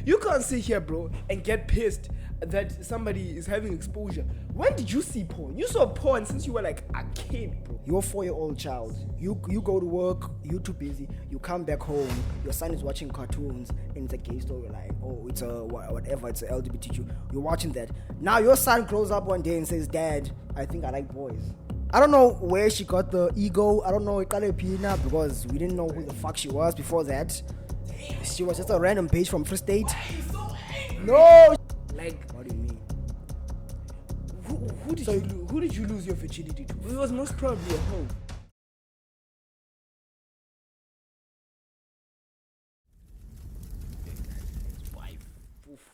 You can't sit here, bro, and get pissed that somebody is having exposure. When did you see porn? You saw porn since you were like a kid, bro. You're a 4-year-old child. You go to work, you're too busy. You come back home, your son is watching cartoons, and it's a gay storyline. Oh, it's a whatever, it's a LGBTQ. You're watching that. Now your son grows up one day and says, Dad, I think I like boys. I don't know where she got the ego. I don't know because we didn't know who the fuck she was before that. She was just a random page from Free State. No! Like, What do you mean? who did you lose your virginity to? It was most probably at home.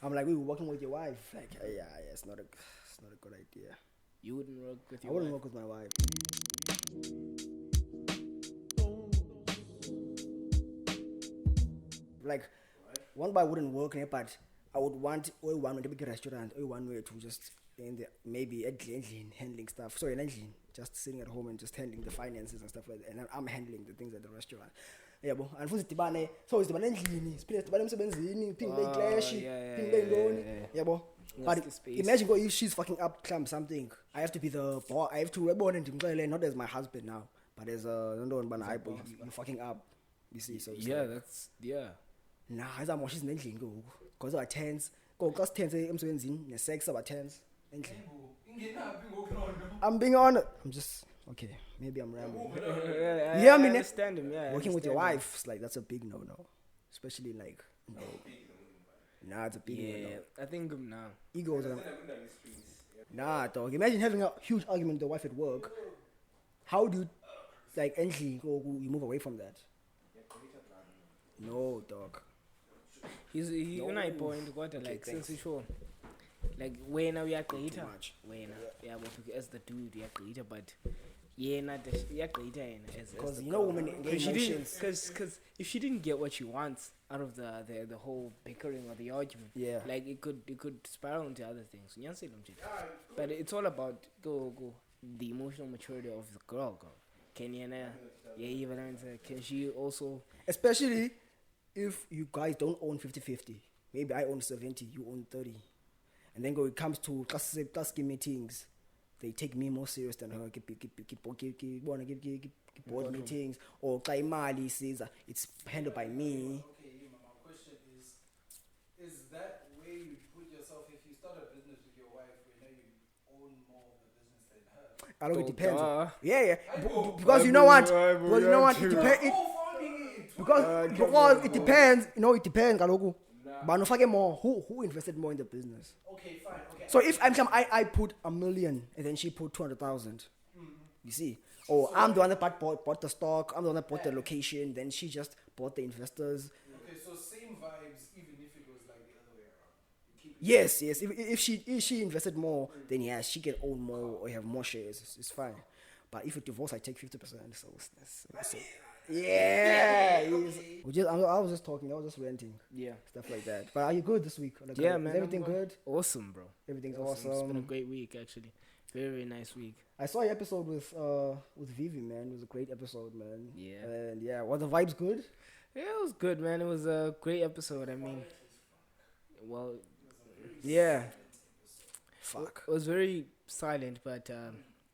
I'm like, we were working with your wife. Like, yeah, it's not a good idea. You wouldn't work with I your wouldn't wife? work with my wife. Like, one by wouldn't work, but I would want one to be a restaurant, one way to just maybe handling stuff. Sorry, just sitting at home and just handling the finances and stuff like that. And I'm handling the things at the restaurant. Yeah, but and for the so it's the but imagine if she's fucking up something. I have to be the boss. I have to not as my husband now, but as you fucking up. You see, so nah, as I'm she's endlini go because I tense. Go class tense emsebenzini nesex about tense. I'm being honest. I'm just okay. Maybe I'm rambling. I understand him. Yeah, working with your wife, it's like that's a big no, especially like no. Nah, it's a big no. I think now Egos are nah, dog. Imagine having a huge argument with the wife at work. How do you like endly go? You move away from that? No, dog. he point what like since sure like when we are creator when as the dude we are creator but not the creator as because you know women because if she didn't get what she wants out of the whole bickering or the argument, like it could spiral into other things. But it's all about the emotional maturity of the girl. Can she also, especially if you guys don't own 50-50, maybe I own 70, you own 30, and then it comes to class meetings, they take me more serious than her. Board meetings or Kaimali says it's handled by me. Okay, my question is that where you put yourself if you start a business with your wife where you own more of the business than her? I don't. It depends. Yeah. Because you know what? Because you know what? It depends. Because it depends. You know, it depends. But no more. Who invested more in the business? Okay, fine. Okay. So if I put $1 million and then she put 200,000, you see. Oh, I'm the one that bought the stock. I'm the one that bought the location. Then she just bought the investors. Okay, so same vibes, even if it was like the other way around. Yes. If she invested more, then yeah, she can own more or have more shares. It's fine. But if you divorce, I take 50%. So yeah. I was just talking. I was just renting. Yeah, stuff like that. But are you good this week? Like, man. Is everything good? Awesome, bro. Everything's awesome. It's been a great week, actually. Very, very nice week. I saw your episode with Vivi, man. It was a great episode, man. Yeah. And yeah, were the vibes good? Yeah, it was good, man. It was a great episode. I mean, well, yeah. Fuck. It was very silent, but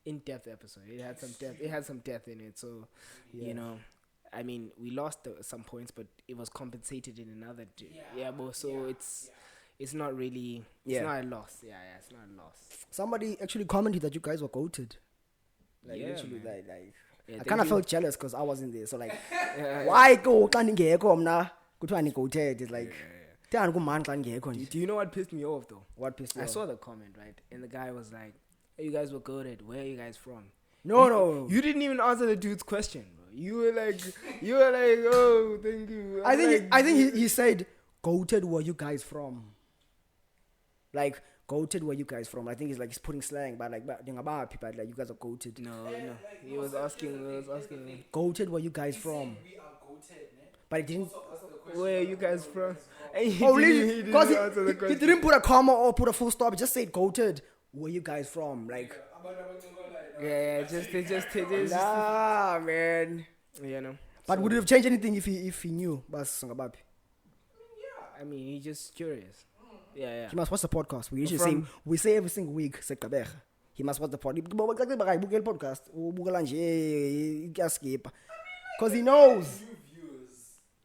in-depth episode. It had some depth. It had some depth in it. So, you know, I mean, we lost some points, but it was compensated in another. It's not really. It's not a loss. Yeah, it's not a loss. Somebody actually commented that you guys were goated. Like literally, man. I kind of felt jealous because I wasn't there. So like, why go? Can't get mna. Go to any goated. It's like, do you know what pissed me off though? What pissed you off? I saw the comment, right, and the guy was like, "Hey, you guys were goated. Where are you guys from?" No. You didn't even answer the dude's question, bro. You were like, oh, thank you. I think he said, "Goated, where you guys from?" Like, goated, where you guys from? I think he's putting slang, but about people like you guys are goated. No. He was asking me. Goated, where you guys from? We are goated, man. But he didn't. Where are you guys from? Really? Because he didn't put a comma or put a full stop. He just said goated. Where you guys from? Like. Just nah, man. You know. But would it have changed anything if he knew? Bas Sangabapi. I mean, he's just curious. Yeah. He must watch the podcast. We usually say every single week, Gqeberha. He must watch the podcast. Because he knows.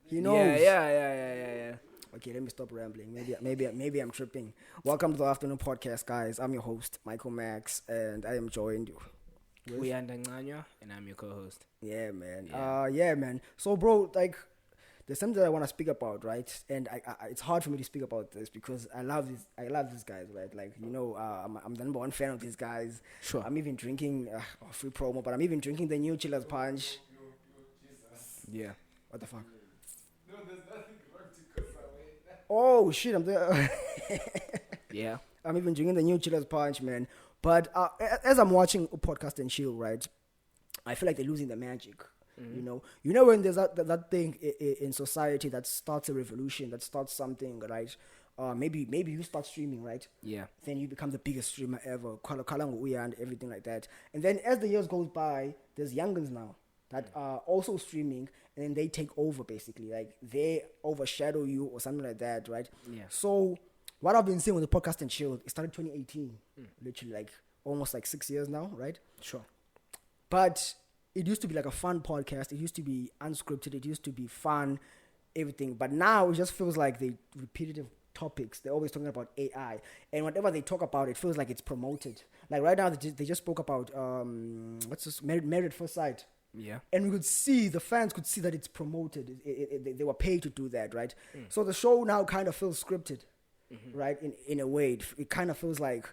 He knows. Yeah. Okay, let me stop rambling. Maybe I'm tripping. Welcome to the afternoon podcast, guys. I'm your host, Michael Max, and I am joined with Uyanda, and I'm your co-host. Yeah, man. Yeah, man. So, bro, like, there's something that I want to speak about, right? And I it's hard for me to speak about this because I love these guys, right? Like, you know, I'm the number one fan of these guys. Sure. I'm even drinking free promo, but I'm even drinking the new Chillers Punch. Jesus. Yeah. What the fuck? No, there's nothing wrong to cuss away. Oh shit! I'm there. Yeah. I'm even drinking the new Chillers Punch, man. But as I'm watching Podcast and Chill, right, I feel like they're losing the magic. Mm-hmm. You know when there's that thing in society that starts a revolution, that starts something, right? Maybe you start streaming, right? Yeah. Then you become the biggest streamer ever, and everything like that. And then as the years goes by, there's youngins now that are also streaming, and then they take over basically, like they overshadow you or something like that, right? Yeah. So what I've been seeing with the Podcast and Chill, it started 2018, literally like almost like 6 years now, right? Sure. But it used to be like a fun podcast. It used to be unscripted. It used to be fun, everything. But now it just feels like the repetitive topics. They're always talking about AI. And whatever they talk about, it feels like it's promoted. Like right now, they just spoke about, what's this, Married at First Sight. Yeah. And we could see, the fans could see that it's promoted. They were paid to do that, right? So the show now kind of feels scripted, right? In a way, it kind of feels like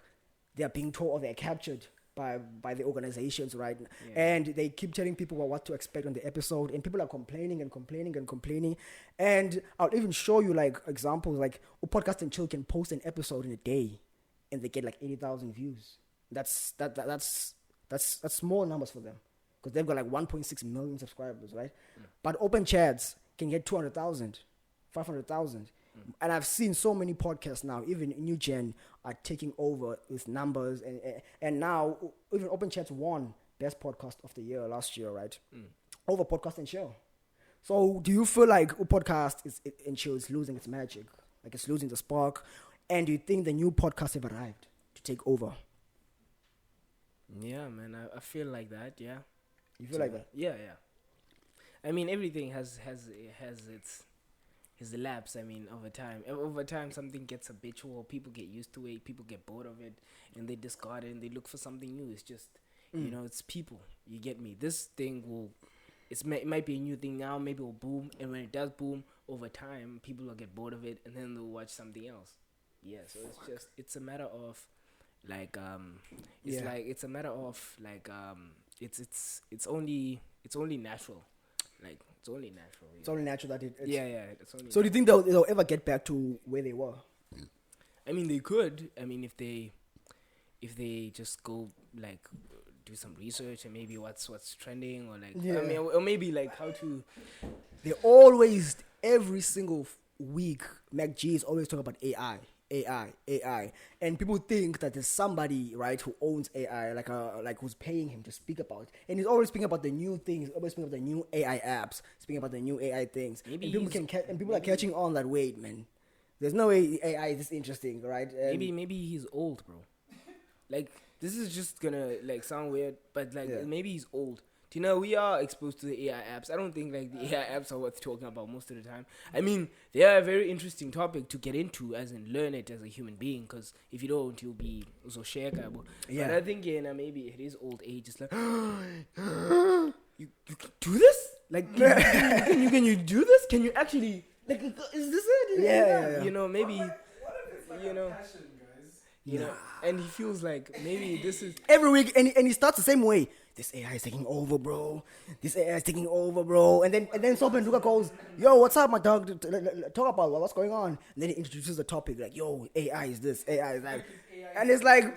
they're being told or they're captured by the organizations, right? Yeah. And they keep telling people what to expect on the episode, and people are complaining. And I'll even show you like examples, like Podcast and Chill can post an episode in a day, and they get like 80,000 views. That's small numbers for them because they've got like 1.6 million subscribers, right? But Open Chats can get 200,000, 500,000. And I've seen so many podcasts now, even New Gen are taking over with numbers, and now even Open Chats won Best Podcast of the Year last year, right? Over Podcast and Chill. So do you feel like Podcast and Chill is losing its magic, like it's losing the spark? And do you think the new podcasts have arrived to take over? Yeah, man, I feel like that. Yeah. You feel like that? Yeah. I mean, everything has its lapse. I mean, over time, something gets habitual. People get used to it. People get bored of it, and they discard it and they look for something new. It's just, you know, it's people. You get me? This thing it might be a new thing now. Maybe it will boom, and when it does boom, over time, people will get bored of it, and then they'll watch something else. Yeah. So it's a matter of, like, it's only natural. Like, it's only natural. It's only natural that it's... Yeah. It's only so do you think they'll ever get back to where they were? I mean, they could. I mean, if they just go, like, do some research and maybe what's trending, or like, I mean, or maybe like how to... They always, every single week, MacG is always talking about AI. And people think that there's somebody, right, who owns AI, like who's paying him to speak about it. And he's always speaking about the new things, always speaking about the new AI apps, speaking about the new AI things. Maybe and people are catching on that, wait, man, there's no way AI is this interesting, right? And maybe he's old, bro. Like, this is just gonna like sound weird, but like maybe he's old. Do you know, we are exposed to the AI apps. I don't think like the AI apps are worth talking about most of the time. I mean, they are a very interesting topic to get into, as in learn it as a human being, because if you don't, you'll be so shakeable. But I think maybe it is old age. It's like, you can do this? Like, can you do this? Can you actually, like, is this it? Yeah. You know, maybe, What if it's like you know, passion, guys? you know, and he feels like maybe this is... Every week, and he starts the same way. This AI is taking over, bro. And then Soap and Luca goes, yo, what's up, my dog? Talk about what's going on. And then he introduces the topic, like, yo, AI is this, AI is that. And it's like,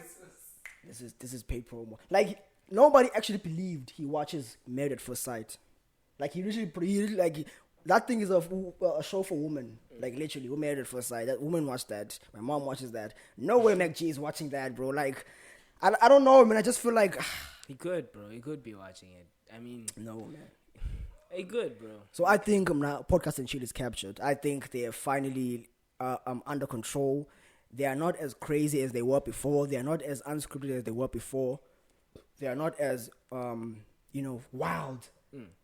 this is paid promo. Like, nobody actually believed he watches Married at First Sight. Like, he literally like, that thing is a show for women. Like, literally, we're Married at First Sight. That woman watched that. My mom watches that. No way MacG is watching that, bro. Like, I don't know, man. I just feel like... He could, bro. He could be watching it. I mean... No, man. He could, bro. So I think now Podcast and Chill is captured. I think they have finally under control. They are not as crazy as they were before. They are not as unscripted as they were before. They are not as wild.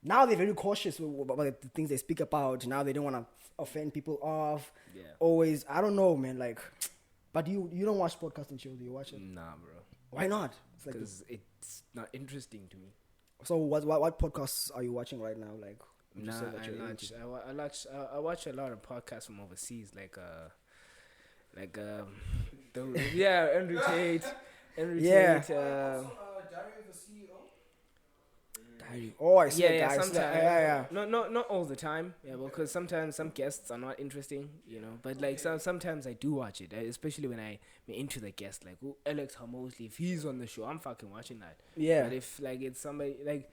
Now they're very cautious about the things they speak about. Now they don't want to offend people off. Yeah. Always, I don't know, man. Like, but you don't watch podcast and chill. Do you watch it? Nah, bro. Why not? Because it's not interesting to me. So what podcasts are you watching right now? Like, I watch a lot of podcasts from overseas, Andrew Tate. Yeah. Diary of the CEO. Oh, I see. Yeah, guys. Sometimes. Not all the time. Yeah, because sometimes some guests are not interesting, But like sometimes I do watch it, especially when I'm into the guest. Like Alex Hamosley, if he's on the show, I'm fucking watching that. Yeah. But if like it's somebody like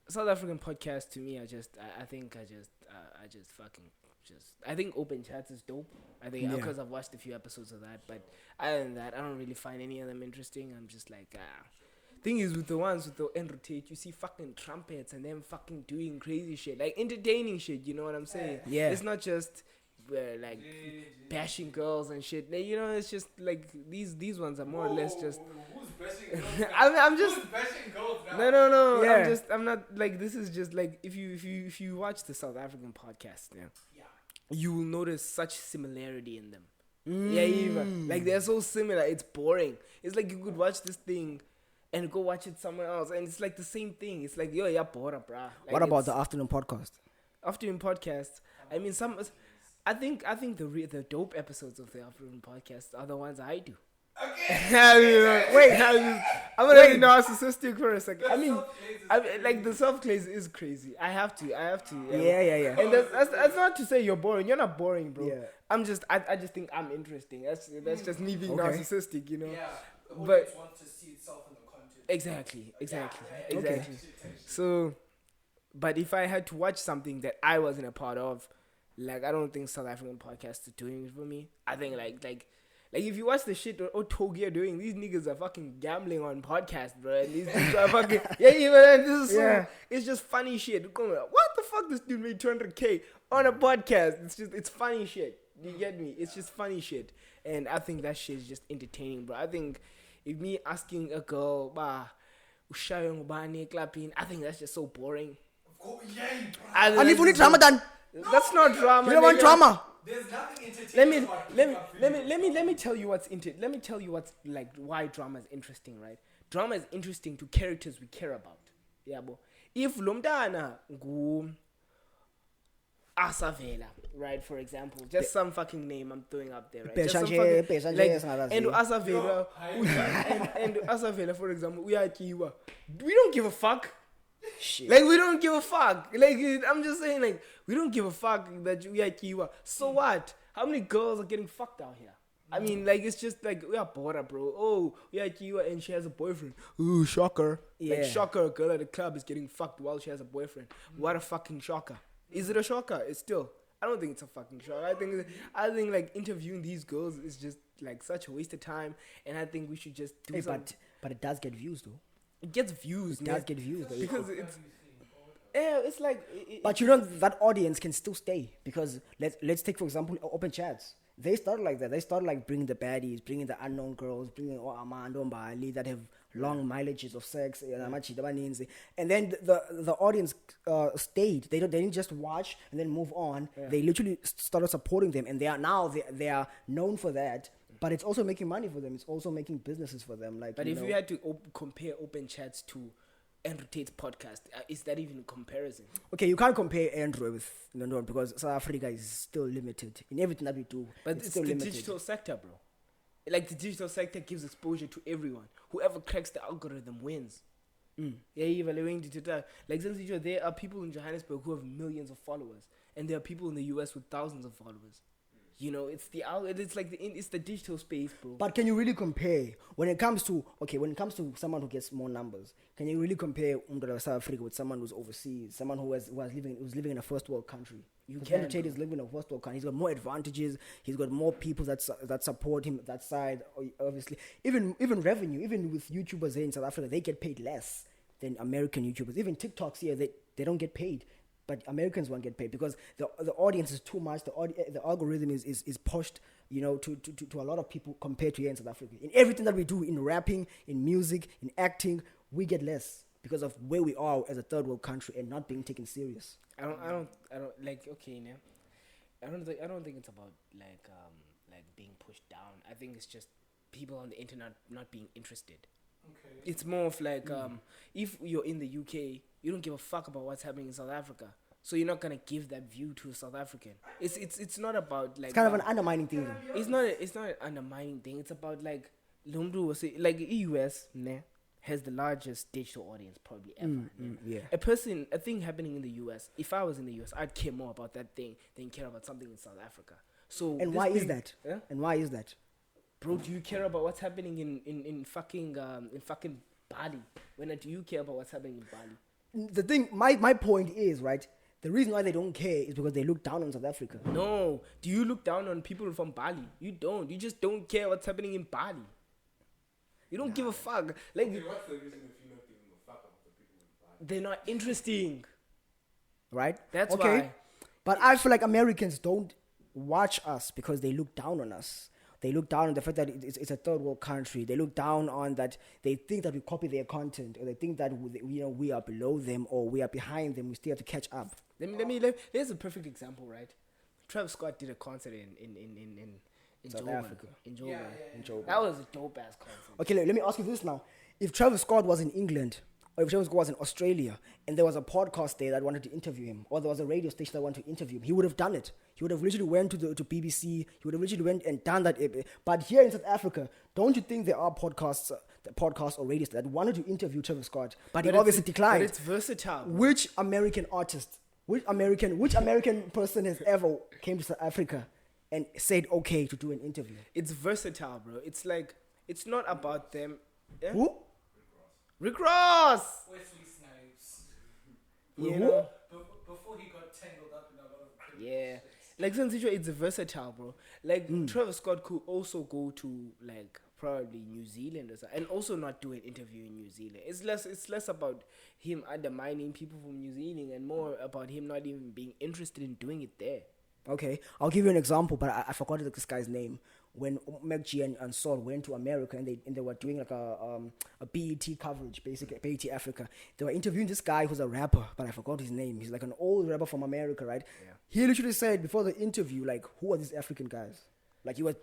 South African podcast, to me, I think Open Chats is dope. I think because I've watched a few episodes of that, but other than that, I don't really find any of them interesting. I'm just like, Thing is, with the ones with the Andrew Tate, you see fucking trumpets and them fucking doing crazy shit, like entertaining shit. You know what I'm saying? Yeah. It's not just like bashing girls and shit. Like, it's just like these ones are more or less just. Who's bashing girls? I'm just. Who's bashing girls now? No. Yeah. I'm not like, this is just like, if you watch the South African podcast, you will notice such similarity in them. Yeah, even like they're so similar. It's boring. It's like you could watch this thing and go watch it somewhere else, and it's like the same thing. It's like, yeah, bora, bruh. Like, what about the afternoon podcast? Afternoon podcast? I mean, I think the dope episodes of the afternoon podcast are the ones I do. Okay. Wait, I'm gonna be narcissistic for a second. I mean, like the self-clays is crazy. I have to. Yeah. And that's not to say you're boring. You're not boring, bro. Yeah. I just think I'm interesting. That's just me being narcissistic, Yeah. The But audience wants to see itself in the content. exactly. Okay. So, but if I had to watch something that I wasn't a part of, like, I don't think South African podcasts are doing it for me. I think like if you watch the shit Togi are doing, these niggas are fucking gambling on podcasts, bro. And these dudes are fucking this is it's just funny shit. What the fuck? This dude made 200K on a podcast. It's funny shit. You get me? It's just funny shit, and I think that shit is just entertaining, bro. I think if me asking a girl, Shai clapping, I think that's just so boring. And if you need drama done, that's not drama. You don't want drama. There's nothing entertaining. Let me tell you what's like why drama is interesting, right? Drama is interesting to characters we care about. Yeah, bro. If Lomdana go Asavela, right, for example, just some fucking name I'm throwing up there, right? Just some fucking, like, and Asavela, and Asavela, for example, we don't give a fuck. Shit. Like, we don't give a fuck. Like, I'm just saying, like, we don't give a fuck that we are Kiwa. So what? How many girls are getting fucked out here? I mean, like, it's just like, we are Bora, bro. Oh, we are Kiwa and she has a boyfriend. Ooh, shocker. Yeah. Like, shocker, a girl at the club is getting fucked while she has a boyfriend. What a fucking shocker. Is it a shocker? It's still. I don't think it's a fucking shocker. I think like, interviewing these girls is just, like, such a waste of time. And I think we should just do something. But it does get views, though. It gets views, It does get views, though. because it's like. But that audience can still stay, because let's take, for example, Open Chats. They started like that. They started like bringing the baddies, bringing the unknown girls, bringing Amando Mbali that have long mileages of sex, and then the audience stayed. They didn't just watch and then move on. Yeah. They literally started supporting them, and they are known for that. But it's also making money for them. It's also making businesses for them. Like, but if you had to compare Open Chats to Andrew Tate's podcast, is that even a comparison? Okay, you can't compare Andrew with because South Africa is still limited in everything that we do. But it's still the limited. Digital sector, bro. Like, the digital sector gives exposure to everyone. Whoever cracks the algorithm wins. Yeah, even like, since there are people in Johannesburg who have millions of followers, and there are people in the US with thousands of followers. It's it's the digital space, bro. But can you really compare when it comes to someone who gets more numbers? Can you really compare South Africa with someone who's overseas, someone who's living in a first world country? You can. Tate is living in a first world country. He's got more advantages. He's got more people that support him that side. Obviously, even revenue. Even with YouTubers here in South Africa, they get paid less than American YouTubers. Even TikToks here, they don't get paid. but Americans won't get paid because the audience is too much. The algorithm is pushed, to a lot of people compared to here in South Africa. In everything that we do, in rapping, in music, in acting, we get less because of where we are as a third world country and not being taken serious. I don't like. Okay, now, I don't think it's about like being pushed down. I think it's just people on the internet not being interested. Okay. It's more of like if you're in the UK, you don't give a fuck about what's happening in South Africa, so you're not gonna give that view to a South African. It's not about like. It's kind of an undermining thing. It's not an undermining thing. It's about like Lumdu was say like US has the largest digital audience probably ever. Yeah. A thing happening in the US. If I was in the US, I'd care more about that thing than care about something in South Africa. So and why is that? Yeah? And why is that? Bro, do you care about what's happening in fucking Bali? When do you care about what's happening in Bali? The thing, my point is, right, the reason why they don't care is because they look down on South Africa. No. Do you look down on people from Bali? You don't. You just don't care what's happening in Bali. You don't give a fuck. Like, okay, what's the reason if you're not giving a fuck about the people in Bali? They're not interesting. Right? That's okay. Why. But I feel like Americans don't watch us because they look down on us. They look down on the fact that it's a third world country. They look down on that. They think that we copy their content, or they think that we are below them or we are behind them. We still have to catch up. Here's a perfect example, right? Travis Scott did a concert in South Africa. In Gqeberha. That was a dope ass concert. Okay, let me ask you this now: if Travis Scott was in England, or if Travis Scott was in Australia, and there was a podcast there that wanted to interview him, or there was a radio station that wanted to interview him, he would have done it. He would have literally went to BBC. He would have literally went and done that. But here in South Africa, don't you think there are podcasts or radios that wanted to interview Travis Scott, but he obviously declined? But it's versatile. Which American artist, which American person has ever came to South Africa and said okay to do an interview? It's versatile, bro. It's like it's not about them. Yeah? Who? Rick Ross. Wesley Snipes. Before he got tangled up in a lot of crazy shit. Like it's versatile, bro. Like Travis Scott could also go to like probably New Zealand or something, and also not do an interview in New Zealand. It's less about him undermining people from New Zealand and more about him not even being interested in doing it there. Okay, I'll give you an example, but I forgot this guy's name. When Meg G and Saul went to America and they were doing like a BET coverage, basically BET Africa. They were interviewing this guy who's a rapper, but I forgot his name. He's like an old rapper from America, right? Yeah. He literally said before the interview, like, who are these African guys? Like, he was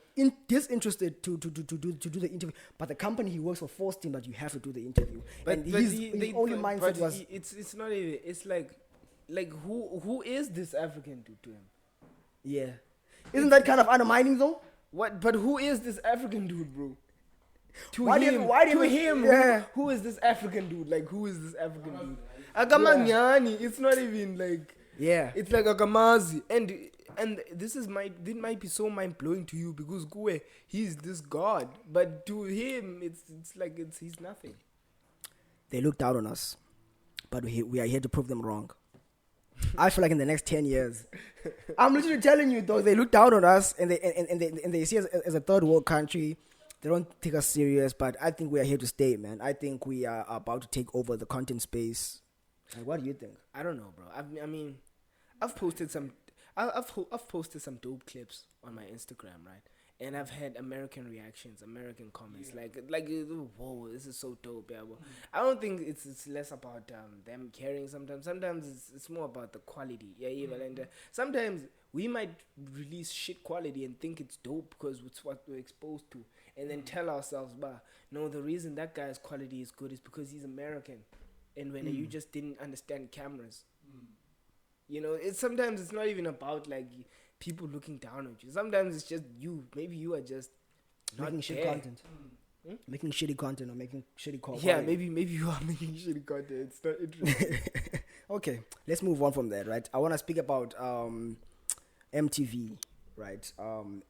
disinterested to do the interview, but the company he works for forced him that you have to do the interview. But his only mindset was it's not even. It's like who is this African dude to him? Yeah, isn't that kind of undermining though? What? But who is this African dude, bro? To why him, yeah. Who is this African dude? Like, who is this African dude? Agamanyani. It's not even like. Yeah. It's like Agamazi, and this might be so mind blowing to you because Gwe, he's this god, but to him, it's like he's nothing. They look down on us, but we are here to prove them wrong. I feel like in the next 10 years, I'm literally telling you, though, they look down on us and they see us as a third world country. They don't take us serious, but I think we are here to stay, man. I think we are about to take over the content space. Like, what do you think? I don't know, bro. I mean, I've posted some dope clips on my Instagram, right? And I've had American reactions, American comments, like whoa, this is so dope, yeah. Well, I don't think it's less about them caring. Sometimes it's more about the quality, yeah. And sometimes we might release shit quality and think it's dope because it's what we're exposed to, and then tell ourselves, no, the reason that guy's quality is good is because he's American, and when you just didn't understand cameras, sometimes it's not even about like people looking down on you. Sometimes it's just you. Maybe you are just making shit content. Making shitty content or making shitty content. Yeah, maybe you are making shitty content. It's not interesting. Okay, let's move on from that, right? I want to speak about MTV, right?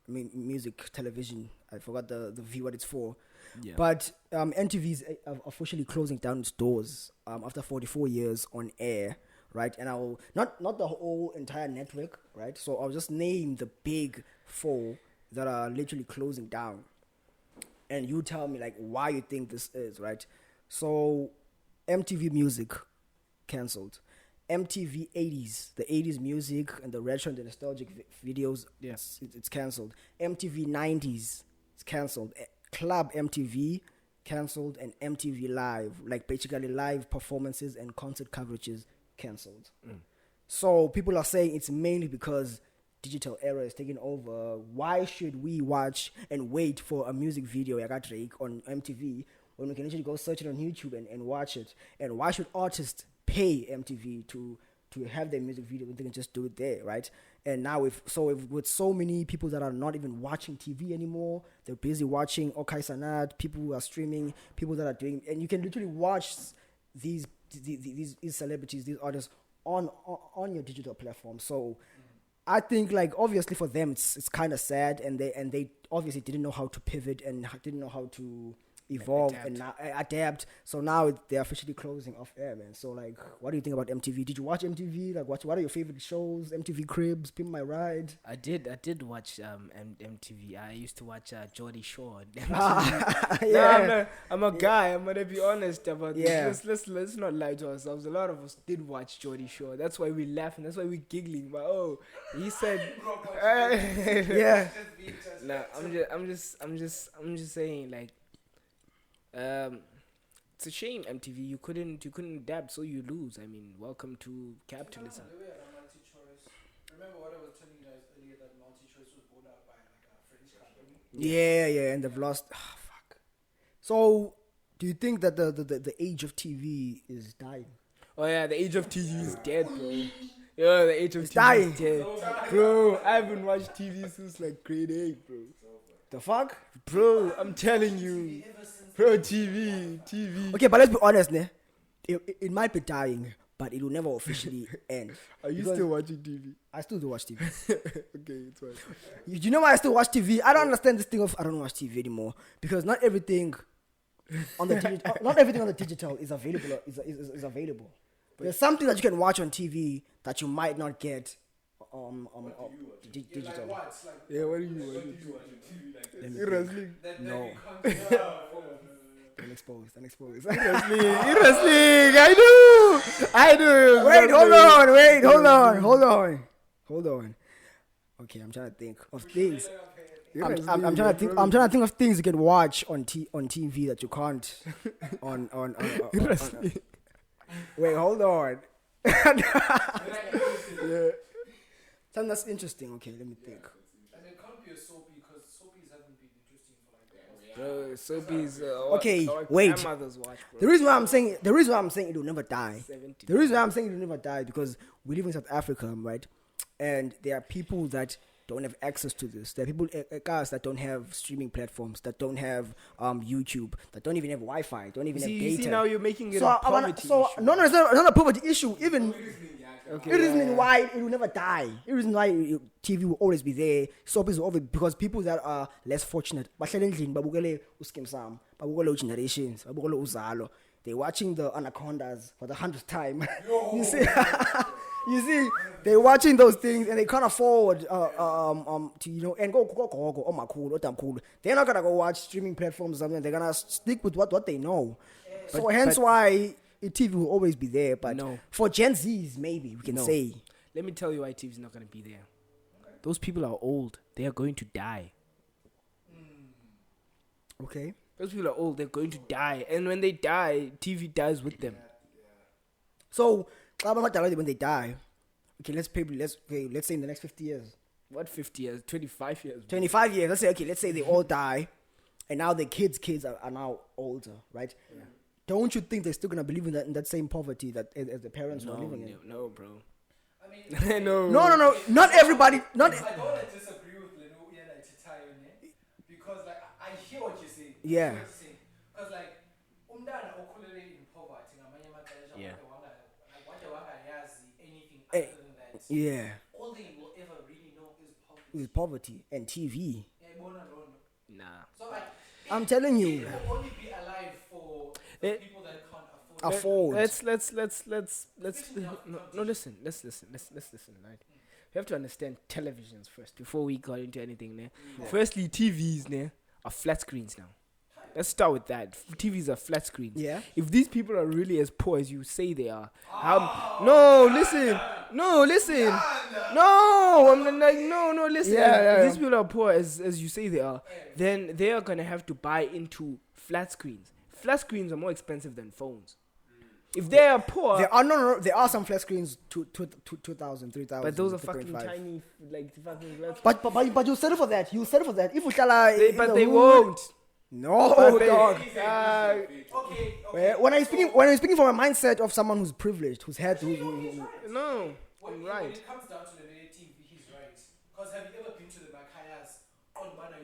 Music, television. I forgot the V what it's for. Yeah. But MTV is officially closing down its doors after 44 years on air. Right, and I will not the whole entire network, right? So I'll just name the big four that are literally closing down, and you tell me like why you think this is, right? So MTV Music cancelled, MTV 80s, the 80s music and the retro and the nostalgic videos, Yes. it's cancelled. MTV 90s, it's cancelled. Club MTV, cancelled. And MTV Live, like basically live performances and concert coverages, cancelled. So people are saying it's mainly because digital era is taking over. Why should we watch and wait for a music video like Drake on MTV when we can actually go search it on YouTube and watch it? And why should artists pay MTV to have their music video when they can just do it there, right? And now with so many people that are not even watching TV anymore, they're busy watching Sanat, people who are streaming, people that are doing, and you can literally watch these celebrities, these artists on your digital platform. So I think, like, obviously for them it's kind of sad, and they obviously didn't know how to pivot and didn't know how to evolve and now adapt. So now they're officially closing off air, man. So, like, what do you think about MTV? Did you watch MTV? Like, what are your favorite shows? MTV Cribs, Pimp My Ride. I did watch MTV. I used to watch Geordie Shore. Yeah. I'm a guy. I'm gonna be honest about Yeah. this. Let's not lie to ourselves. A lot of us did watch Geordie Shore. That's why we laughing. That's why we giggling. But he said, Yeah. nah. I'm just saying, like, it's a shame, MTV. You couldn't adapt, so you lose. I mean, welcome to capitalism. Remember what I was telling you guys earlier, that multi-choice was bought out by like a French company? Yeah, and they've lost. Fuck. So, do you think that the age of TV is dying? Oh yeah, the age of TV is dead, bro. Yeah, the age of TV dying. is dead, bro. I haven't watched TV since like grade 8, bro. The fuck? Bro, I'm telling you, bro. TV. Okay, but let's be honest, ne? It might be dying, but it will never officially end. Are you Because still watching TV? I still do watch TV. Okay, it's fine. You know why I still watch TV? I don't understand this thing of I don't watch TV anymore, because not everything on the digital is available. Is available. There's something that you can watch on TV that you might not get digital. Yeah, what do you watch? Wrestling. No. Don't expose. Wrestling. I do. Wait, hold on. Okay, I'm trying to think of things. I'm trying to think of things you can watch on TV that you can't on. Wait, hold on. Yeah. Something that's interesting. Okay, let me think. And it can't be a soapy because soapies haven't been interesting for like Bro, soapies. Okay, our wait. grandmothers watch, bro. The reason why I'm saying it will never die. 70. The reason why I'm saying it will never die because we live in South Africa, right? And there are people that don't have access to this. There are people, guys that don't have streaming platforms, that don't have YouTube, that don't even have Wi-Fi, don't even have data. You see, now you're making it So a poverty issue. no, it's not a poverty issue. Even Okay, the reason why it will never die. The reason why TV will always be there. Soapies will always, because people that are less fortunate, generations, they're watching the Anacondas for the 100th time. You see, they're watching those things and they can't afford to and go they're not gonna go watch streaming platforms or something. They're gonna stick with what they know. So hence why TV will always be there. But No. for Gen Zs, maybe we can No. say. Let me tell you why TV's not going to be there. Those people are old. They are going to die. Okay. Those people are old. They're going to die. And when they die, TV dies with them. So when they die, okay, let's say in the next 50 years. What, 50 years? 25 years? 25 years. Let's say they all die, and now the kids are now older, right? Yeah. Don't you think they're still gonna believe in that same poverty that as the parents were living in? No, bro. I mean, No. No. Not everybody. Not. I don't want to disagree with Leno because like I hear what you're saying. Yeah. Because like umntana okhulele in poverty ngamanye amaxesha Yeah. wade wangayazi anything other than that. Yeah. All they will ever really know is poverty. With poverty and TV. Nah. So like, I'm telling you. it will only be alive for the people that can't afford. Afford. Let's listen, right? We have to understand televisions first before we got into anything. Firstly, TVs are flat screens now. Let's start with that. TVs are flat screens. Yeah. If these people are really as poor as you say they are, no, listen. No, I'm not like, no, listen. If these people are poor as you say they are, then they are gonna have to buy into flat screens. Flat screens are more expensive than phones. If they are poor, there are some flat screens 2,000, 3,000. But those are fucking tiny, like fucking. But you settle for that. If you but they won't. No, dog. Okay. When I'm speaking from a mindset of someone who's privileged, who's had no, When right. it comes down to the TV, he's right. Because have you ever been to the Makayas on Bana?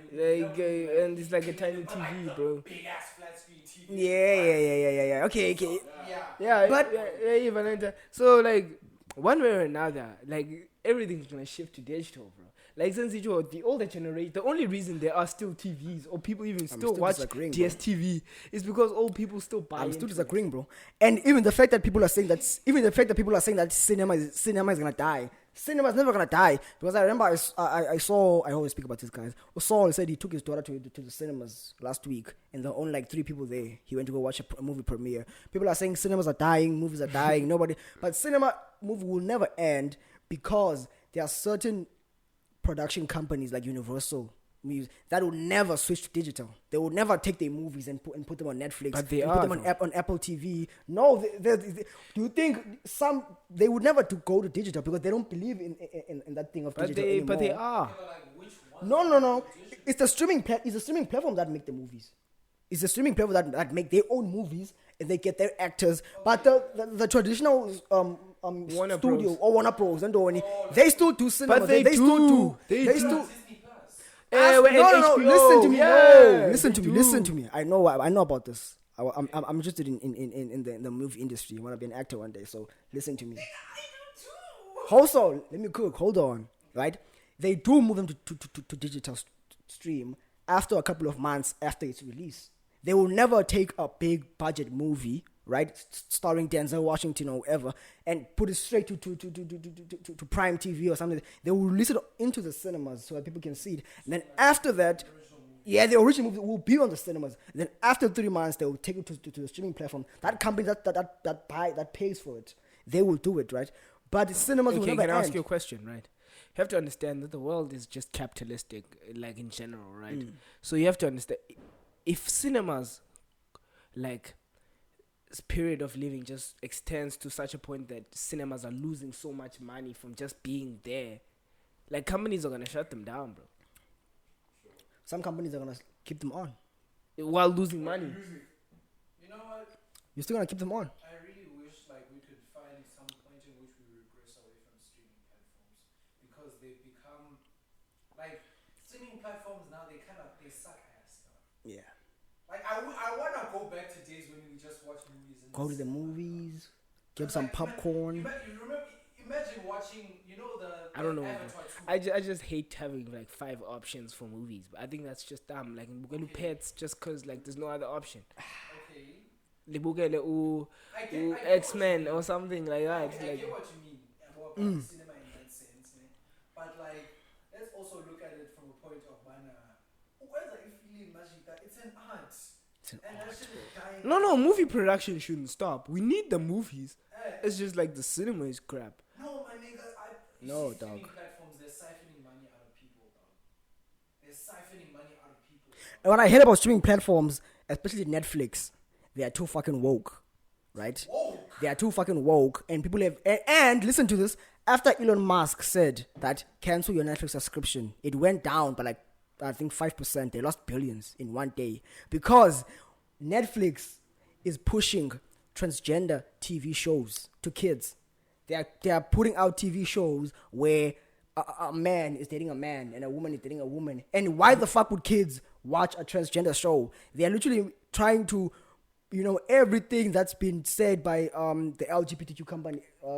And it's like a tiny TV, bro. Big ass flat screen TV. Yeah. Okay. Even so, like, one way or another, like, everything's gonna shift to digital, bro. Like, since the older generation, the only reason there are still TVs or people even still watch DSTV is because old people still buy. I'm still disagreeing, bro. And even the fact that people are saying that cinema is gonna die. Cinema is never gonna die, because I remember I always speak about this, guys. Saul said he took his daughter to the cinemas last week, and there were only like 3 people there. He went to go watch a movie premiere. People are saying cinemas are dying, movies are dying. But cinema movie will never end, because there are certain production companies like Universal Music that will never switch to digital. They will never take their movies and put them on Netflix. But they put them on Apple TV. No, do you think they would never go to digital because they don't believe in that thing of digital anymore? But they are. No. It's the streaming platform that make the movies. It's the streaming platform that make their own movies, and they get their actors. But the traditional Warner studio Bros. or Warner Bros. And they still do cinema. But they still do. No. Listen to me. Yeah, Listen to me. I know about this. I'm interested in the movie industry. I want to be an actor one day. So listen to me. Also, let me cook. Hold on. Right? They do move them to digital stream after a couple of months after its release. They will never take a big budget movie, right, starring Denzel Washington or whatever, and put it straight to Prime TV or something. They will release it into the cinemas so that people can see it. And then after that, the original movie will be on the cinemas. And then after 3 months, they will take it to the streaming platform. That company that pays for it, they will do it, right? But the cinemas will never end. Can I ask you a question, right? You have to understand that the world is just capitalistic, like in general, right? So you have to understand, if cinemas, like, period of living just extends to such a point that cinemas are losing so much money from just being there, like, companies are gonna shut them down, bro. Some companies are gonna keep them on while losing money. You know what? You're still gonna keep them on. I really wish we could find some point in which we regress away from streaming platforms, because they've become streaming platforms now. They suck ass now. Yeah. I wanna go back to days when we just watch movies. Go to the movies, get some popcorn. Imagine watching, I don't know. Avatar 2. I just hate having 5 options for movies, but I think that's just dumb. Like, in Pets, just cause there's no other option. Okay. Libukele X-Men or something like that. I get what you mean about cinema in that sense, man. But let's also look at it from a point of it's an art. No, movie production shouldn't stop. We need the movies. It's just the cinema is crap. No, my nigga. No, dog. Streaming platforms, they're siphoning money out of people, dog. They're siphoning money out of people. And when I hear about streaming platforms, especially Netflix, they are too fucking woke, right? They are too fucking woke, and people have. And listen to this. After Elon Musk said that cancel your Netflix subscription, it went down by I think 5%. They lost billions in one day because Netflix is pushing transgender TV shows to kids. They are putting out TV shows where a man is dating a man and a woman is dating a woman. And why the fuck would kids watch a transgender show? They are literally trying to, everything that's been said by the LGBTQ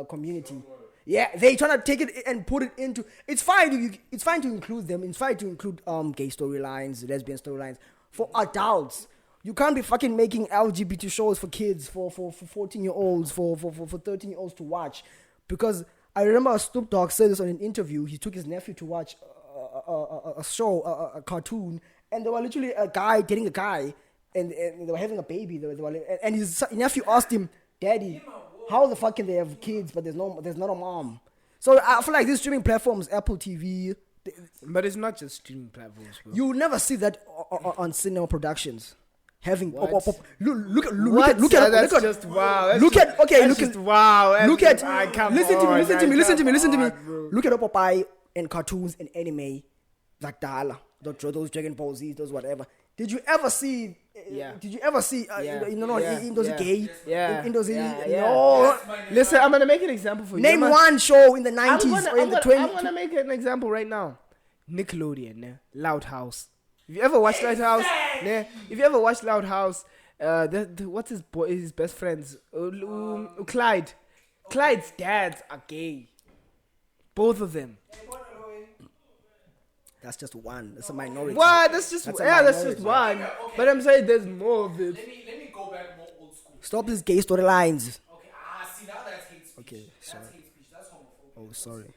community. Yeah, they trying to take it and put it into. It's fine to include them. It's fine to include gay storylines, lesbian storylines for adults. You can't be fucking making LGBT shows for kids, for 14-year-olds, for 13-year-olds to watch. Because I remember Snoop Dogg said this on an interview. He took his nephew to watch a show, a cartoon, and there were literally a guy dating a guy, and they were having a baby. And his nephew asked him, "Daddy, how the fuck can they have kids but there's not a mom?" So I feel like these streaming platforms, Apple TV. But it's not just streaming platforms, bro. You will never see that on cinema productions. Having What? look at wow. Look at wow. Look at listen to me. Bro. Look at Popeye and cartoons and anime like Dala, those Dragon Ball Z, those whatever. Did you ever see? Did you ever see? In those gay. In those. No. Listen, I'm gonna make an example for you. Name one show in the 90s or in the 20s. I'm gonna make an example right now. Nickelodeon, Loud House. If you ever watched Loud House, what's his best friends? Clyde. Clyde's dads are gay. Both of them. That's just one. That's a minority. What? That's just one. Okay. But I'm saying there's more of it. Let me go back more old school. Stop these gay storylines. Okay. See now that's hate speech. Okay, sorry. That's hate speech. That's homophobic. Oh, sorry. Don't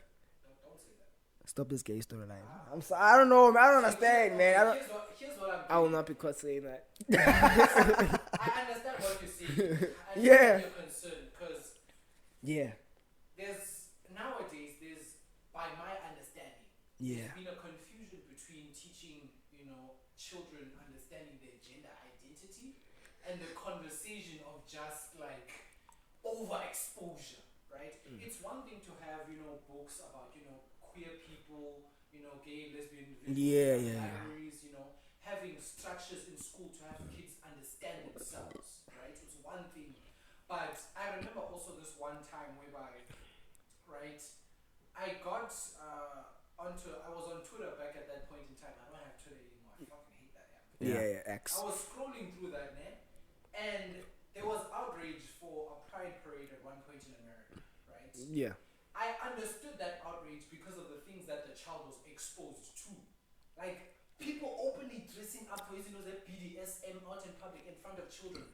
say that. Stop this gay storyline. I'm sorry. I don't know. I don't understand, man. Here's what I'm doing. I will not be caught saying that. I understand what you're saying. I understand your concern because nowadays there's, by my understanding, there's been a confusion between teaching, children understanding their gender identity and the conversation of just like overexposure, right? It's one thing to have, books about, queer people, gay, lesbian, libraries, having structures in school to have kids understand themselves, right? It's one thing. But I remember also this one time whereby, right, I was on Twitter back at that point in time. I don't have Twitter anymore. I fucking hate that app. X. I was scrolling through that, man, and there was outrage for a pride parade at one point in America, right? Yeah. I understood that outrage because of the things that the child was exposed to. Like, people openly dressing up for that BDSM out in public in front of children.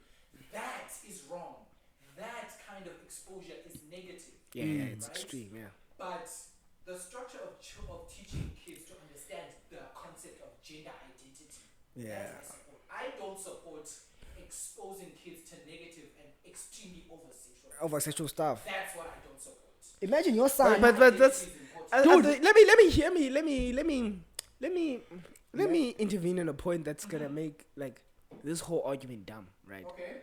That is wrong. That kind of exposure is negative. Yeah, it's extreme, yeah. But the structure of teaching kids to understand the concept of gender identity, that I support. I don't support exposing kids to negative and extremely over-sexual stuff. That's what I don't support. Imagine your son. But that's dude. Let me intervene in a point that's gonna make like this whole argument dumb, right? Okay.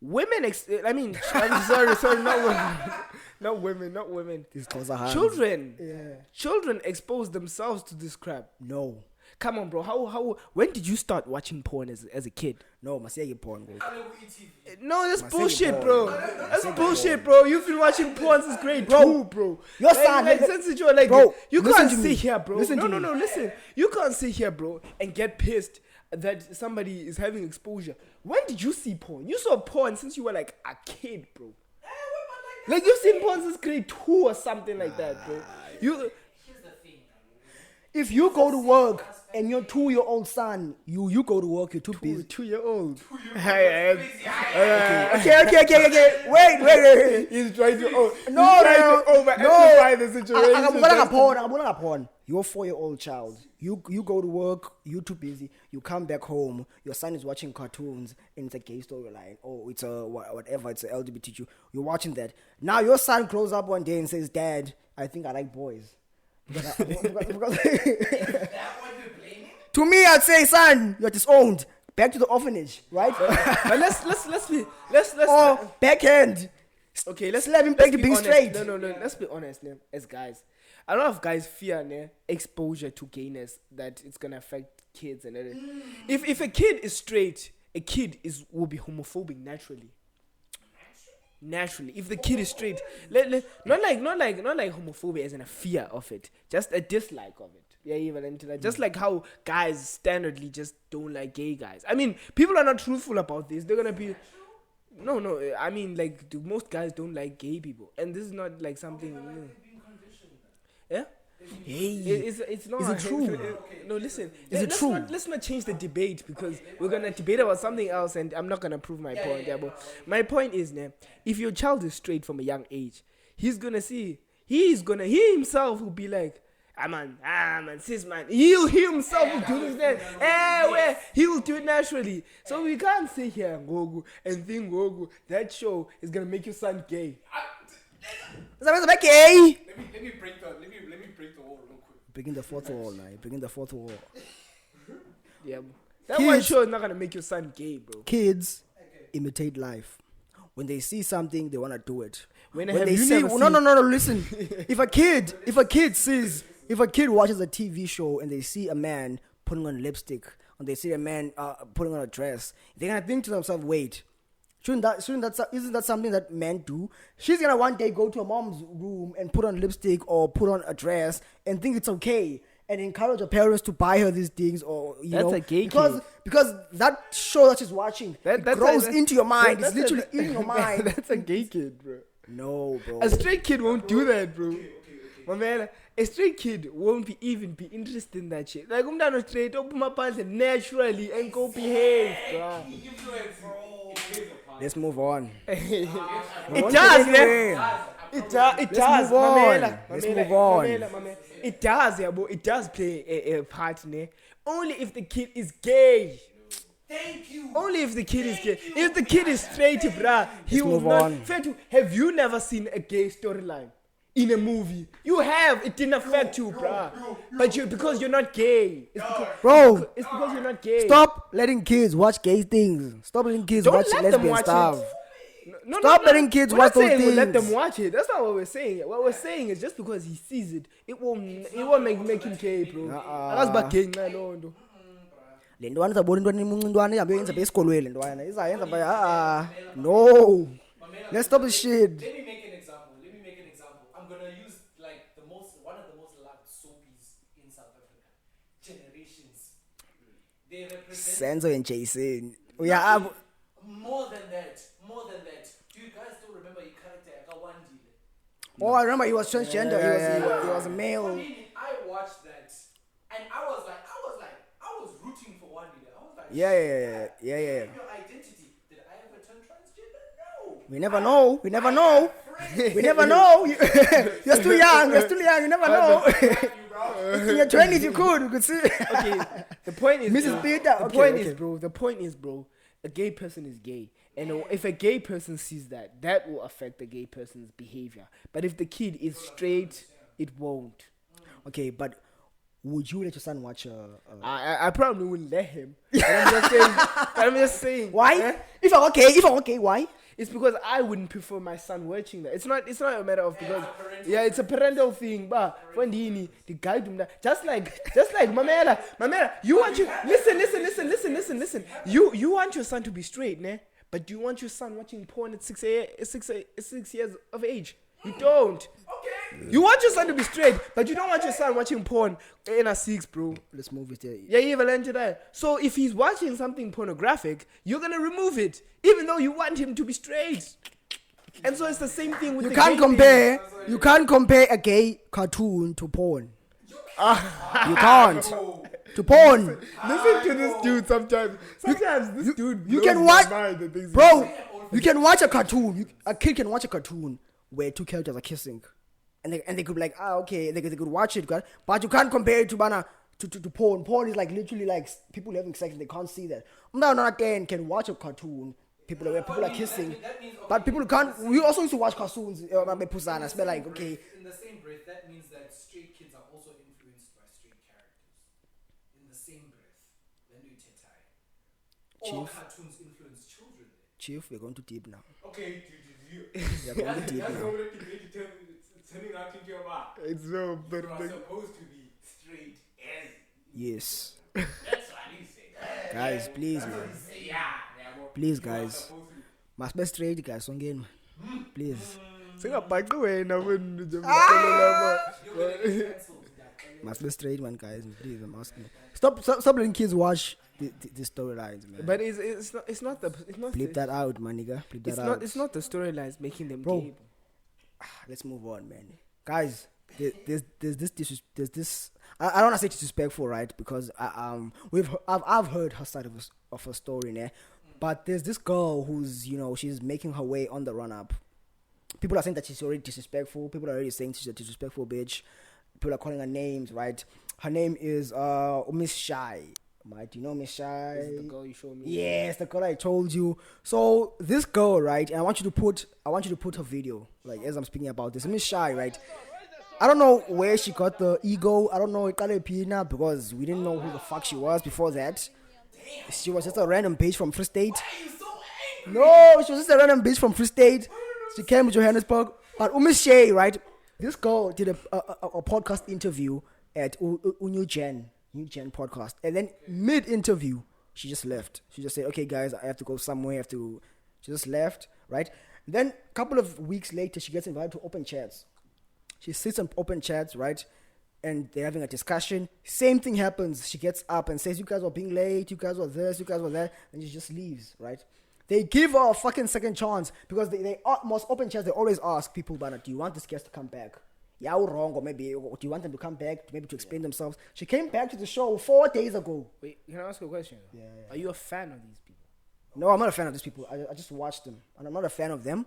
Women, I'm sorry, not women. These clothes are hard. Children expose themselves to this crap. No. Come on, bro. How? When did you start watching porn as a kid? No, Masiyagi porn, bro. No, that's bullshit, bro. That's bullshit, bro. You've been watching porn since grade 2, bro. Your son, bro. You can't sit here, bro. Listen. You can't sit here, bro, and get pissed that somebody is having exposure. When did you see porn? You saw porn since you were like a kid, bro. Like you've seen porn since grade 2 or something like that, bro. Here's the thing. If you go to work and your 2-year-old son, you go to work, you're too busy. 2-year-old. Okay. Wait. He's trying to overamplify the situation. I'm Your 4-year-old child, you go to work, you're too busy, you come back home, your son is watching cartoons, and it's a gay storyline, or it's a whatever, it's a LGBTQ, you're watching that. Now your son grows up one day and says, "Dad, I think I like boys." To me, I'd say, son, you're disowned. Back to the orphanage, right? But let's or backhand. Okay, let's slap him back to being honest. straight. No. Let's be honest, as guys. A lot of guys fear exposure to gayness, that it's gonna affect kids and everything. If a kid is straight, will be homophobic naturally. Naturally, if the kid is straight, not like homophobia as in a fear of it, just a dislike of it. Yeah, even into that. Just like how guys standardly just don't like gay guys. I mean, people are not truthful about this. They're gonna be. No. I mean, like most guys don't like gay people, and this is not like something. Yeah. Hey, it's not. Is it true? No, listen. Is it true? Let's not change the debate because we're gonna debate about something else, and I'm not gonna prove my point. Yeah, but my point is, if your child is straight from a young age, he himself will be like, I'm cis man. He himself will do this then. where he will do it naturally. So we can't sit here and think that show is gonna make your son gay. Let me break the wall real quick. Breaking the fourth wall now. Breaking the fourth wall. Yeah. That one show is not gonna make your son gay, bro. Kids imitate life. When they see something, they wanna do it. When they see no, listen. if a kid watches a TV show and they see a man putting on lipstick, and they see a man putting on a dress, they're gonna think to themselves, wait, isn't that something that men do? She's gonna one day go to her mom's room and put on lipstick or put on a dress and think it's okay, and encourage her parents to buy her these things, or that's a gay kid. Because that show that she's watching grows into your mind. It's literally in your mind. That's a gay kid, bro. No, bro. A straight kid won't do that, bro. Okay. My man, a straight kid won't even be interested in that shit. Like, I'm down straight, open my pants naturally and go behave, bro. Let's move on. It does, man. It does. Let's move on. It does, yeah, but it does play a part in it. Only if the kid is gay. Thank you. Only if the kid is gay. If the kid is straight, bruh, he will not. Have you never seen a gay storyline in a movie? You have. It didn't affect you, bruh. But because you're not gay. It's because you're not gay. Stop letting kids watch gay things. Stop letting kids watch lesbian stuff. Stop letting kids watch those things. Let them watch it. That's not what we're saying. What we're saying is just because he sees it, it won't make him gay, bro. Le ntwana izabona intwana emuncintwana ihambe yenza esikolweni le ntwana izayenza no, let's stop this shit. Let me make an example. I'm gonna use like one of the most loved soapies in South Africa, Generations. They represent Senzo and Jason. More than that. Do you guys still remember your character Akawandile? Oh, I remember he was transgender. He was a male. I watched that and I was rooting for Wandile. I was like, yeah. Your identity. Did I ever turn transgender? No. We never know. We never know. You're still young. You never know. In your 20s, you could see. Okay. The point is, Mrs. Peter. The point is, bro. A gay person is gay, and if a gay person sees that will affect the gay person's behavior. But if the kid is straight, it won't. Okay, but would you let your son watch I probably wouldn't let him. I'm just saying. Why? Eh? If I'm okay, why? It's because I wouldn't prefer my son watching that. It's not a matter of because it's a parental thing. But when the guy do that, just like Mamela, you want you listen. You want your son to be straight, ne? But do you want your son watching porn at 6 years of age? You don't. Okay. You want your son to be straight, but you don't want your son watching porn in a 6, bro. Let's move it there. Yeah, you learned that. So if he's watching something pornographic, you're gonna remove it, even though you want him to be straight. And so it's the same thing with you can't compare a gay cartoon to porn. You can't. To porn. Listen to this dude sometimes. This dude. You can watch, bro. You can watch a cartoon. A kid can watch a cartoon where two characters are kissing, and they could be like, okay, they could watch it, but you can't compare it to porn. Porn is like literally like people having sex and they can't see that. Not then can watch a cartoon where people are kissing, but people can't. We also used to watch cartoons. Pusana, smell like okay. In the same breath, that means that straight kids are also influenced by straight characters. In the same breath, then you all cartoons influence children. Chief, we're going to deep now. Okay, we're going to deep now. Turning out into your mouth. It's so you are supposed to be straight as. Yes. That's what he said. Guys, please, man. Please, guys. Must be straight, guys. Again, man. Please. Must be straight, man, guys. Please, I'm asking. Stop letting kids watch the storylines, man. But it's not Bleep that out, man, nigga. Bleep that out. It's not the storylines making them bro. gay. Let's move on, man. Guys, there's this. I don't want to say disrespectful, right? Because I've heard her side of her story, né? But there's this girl who's she's making her way on the run up. People are saying that she's already disrespectful. People are already saying she's a disrespectful bitch. People are calling her names, right? Her name is Miss Shai. Do you know Miss Shai? Is it the girl you showed me? Yes, the girl I told you. So this girl, right? And I want you to put her video, like as I'm speaking about this. Miss Shai, right? I don't know where she got the ego. I don't know Pina because we didn't know who the fuck she was before that. She was just a random bitch from Free State. No, she was just a random bitch from Free State. She came to Johannesburg. But Miss Shai, right? This girl did a podcast interview at New Gen podcast. And then mid-interview, she just left. She just said, okay, guys, I have to go somewhere. She just left, right? Then a couple of weeks later, she gets invited to open chats. She sits on open chats, right? And they're having a discussion. Same thing happens. She gets up and says, you guys were being late. You guys were this. You guys were that. And she just leaves, right? They give her a fucking second chance because they most open chats, they always ask people, but do you want this guest to come back? Yeah, we're wrong, or maybe do you want them to come back, maybe to explain themselves? She came back to the show 4 days ago. Wait, can I ask you a question? Yeah. Are you a fan of these people? No, I'm not a fan of these people. I just watch them. And I'm not a fan of them.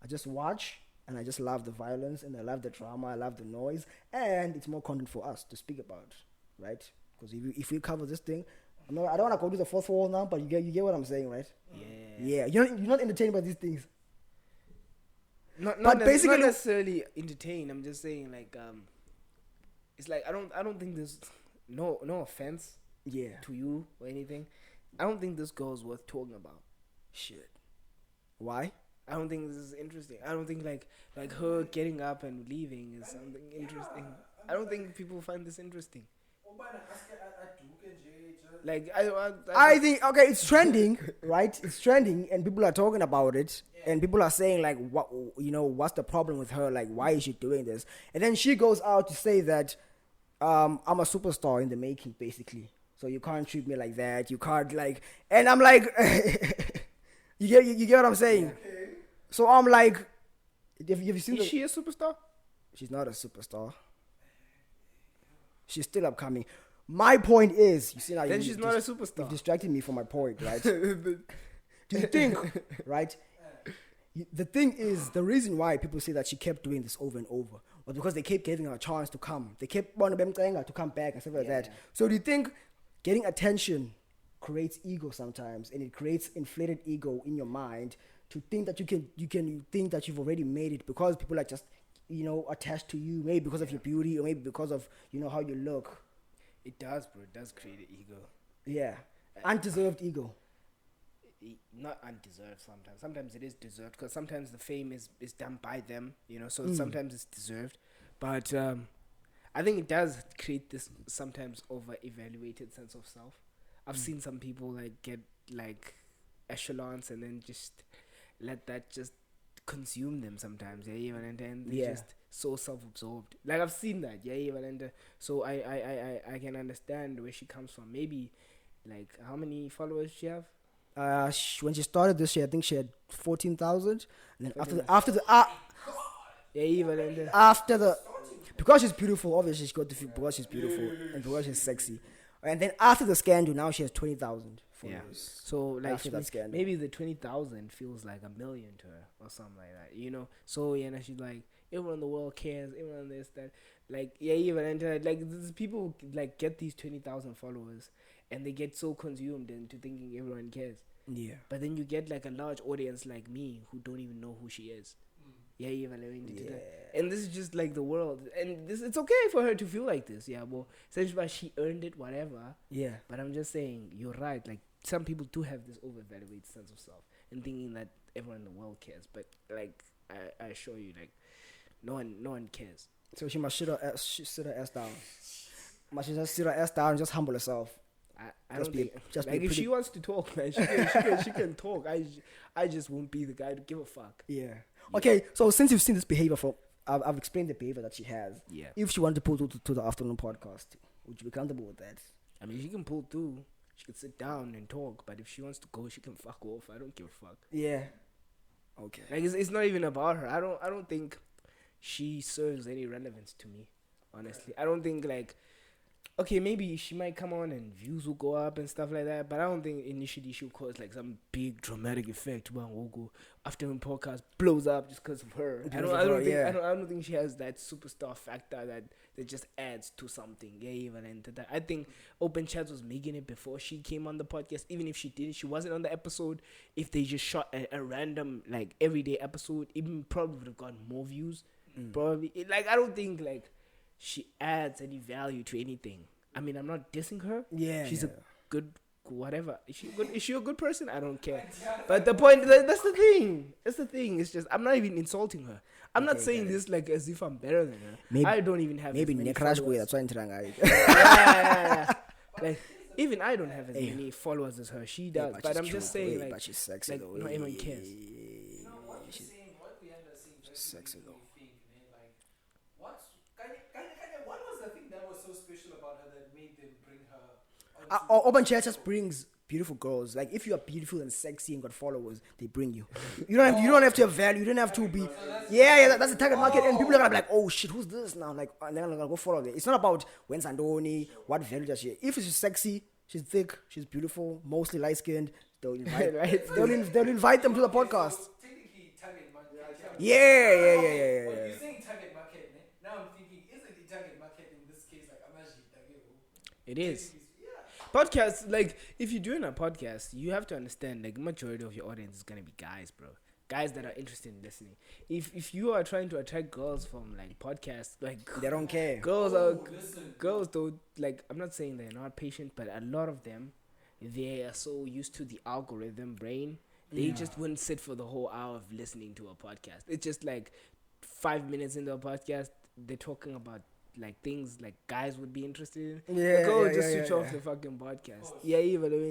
I just watch, and I just love the violence, and I love the drama, I love the noise, and it's more content for us to speak about, right? Because if we cover this thing, I don't want to go to the fourth wall now, but you get what I'm saying, right? Yeah. You're not entertained by these things. Not necessarily entertained. I'm just saying, like, it's like I don't think there's no offense, to you or anything. I don't think this girl's worth talking about. Shit. Why? I don't think this is interesting. I don't think like her getting up and leaving is something interesting. I don't think people find this interesting. Like I think okay, it's trending, right? It's trending, and people are talking about it, and people are saying like, what what's the problem with her? Like, why is she doing this? And then she goes out to say that I'm a superstar in the making, basically. So you can't treat me like that. You can't like, and I'm like, you get what I'm saying? Okay. So I'm like, have you seen? Is she a superstar? She's not a superstar. She's still upcoming. My point is, you see now. Then she's not a superstar. You've distracted me from my point, right? Do you think, right? The thing is, the reason why people say that she kept doing this over and over was because they kept giving her a chance to come. They kept wanting them to come back and stuff like that. So do you think getting attention creates ego sometimes, and it creates inflated ego in your mind to think that you think that you've already made it because people are just attached to you, maybe because of your beauty or maybe because of how you look. It does, bro. It does create an ego. Yeah. Undeserved ego. Not undeserved sometimes. Sometimes it is deserved because sometimes the fame is done by them, so sometimes it's deserved. But I think it does create this sometimes over-evaluated sense of self. I've seen some people like get like echelons and then just let that just consume them sometimes, and then they're just so self-absorbed. Like I've seen that, and so I can understand where she comes from. Maybe like how many followers she have? When she started this year, I think she had 14,000. And then because she's beautiful, obviously she got the because she's beautiful and because she's sexy. And then after the scandal, now she has 20,000 followers. Yeah. So like after that scandal, maybe the 20,000 feels like a million to her or something like that, So and she's like, everyone in the world cares, everyone this that, like like these people like get these 20,000 followers and they get so consumed into thinking everyone cares. Yeah. But then you get like a large audience like me who don't even know who she is. And this is just like the world, and it's okay for her to feel like this, but essentially she earned it, whatever. But I'm just saying, you're right, like some people do have this overvaluated sense of self and thinking that everyone in the world cares, but like I assure you, like no one cares. So she must sit her ass down. Must she just sit her ass down and just humble herself? I don't think like if she wants to talk, man, she can talk. I just won't be the guy to give a fuck. Okay, so since you've seen this behavior I've explained the behavior that she has. If she wanted to pull to the afternoon podcast, would you be comfortable with that? I mean, she can pull through. She can sit down and talk, but if she wants to go, she can fuck off. I don't give a fuck. Okay. Like it's not even about her. I don't think she serves any relevance to me. Honestly, I don't think like okay, maybe she might come on and views will go up and stuff like that, but I don't think initially she'll cause like some big dramatic effect. After the podcast blows up just because of her. I don't think she has that superstar factor that just adds to something. Yeah, even into that. I think Open Chats was making it before she came on the podcast. Even if she did, she wasn't on the episode. If they just shot a random like everyday episode, even probably would have gotten more views. Probably I don't think she adds any value to anything. I mean, I'm not dissing her. Yeah, she's a good whatever. Is she a good person? I don't care. But the point, that's the thing. It's just I'm not even insulting her. I'm not saying this as if I'm better than her. Maybe, I don't even have maybe followers. That's why I'm trying. Even I don't have as many followers as her. She does, but I'm just saying but she's sexy though. No one cares. She's sexy though. What was the thing that was so special about her that made them bring her? Open Chat just brings beautiful girls. Like if you are beautiful and sexy and got followers, they bring you. You don't have to have value. You don't have to be. That's the target market, and people are gonna be like, oh shit, who's this now? Like, and they're gonna go follow them. It's not about when Sandoni, what value does she have. If she's sexy, she's thick, she's beautiful, mostly light skinned, they'll invite. They'll invite them to the podcast. Technically, target market. Yeah. You're saying target market. Now I'm thinking, isn't the target market in this case like Amaji Dagero? It is. Podcasts, if you're doing a podcast, you have to understand, the majority of your audience is going to be guys, bro. Guys that are interested in listening. If you are trying to attract girls from, podcasts, they don't care. Girls don't, I'm not saying they're not patient, but a lot of them, they are so used to the algorithm brain, they just wouldn't sit for the whole hour of listening to a podcast. It's just 5 minutes into a podcast, they're talking about things guys would be interested in. Switch off the fucking podcast.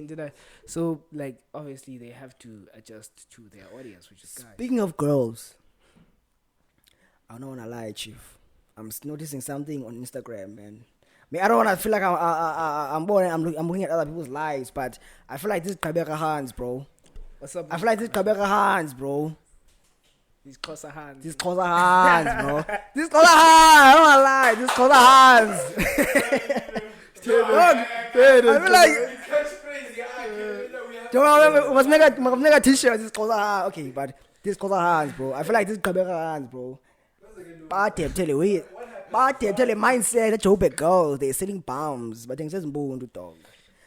Did I? So obviously they have to adjust to their audience, which is guys. Speaking of girls, I don't wanna lie, Chief. I'm noticing something on Instagram, man. I don't wanna feel like I'm looking at other people's lives, but I feel like this Gqeberha hands, bro. What's up? I feel like this Gqeberha hands, bro. These Xhosa hands. These Xhosa hands, bro. This Xhosa hands. I don't wanna lie. This Xhosa hands. I feel like. Don't was mega t-shirt. This Xhosa hands. Okay, but this Xhosa hands, bro. I feel like this Gqeberha hands, bro. But tell you mindset that Joburg girls, they're selling bombs, but things just to dog.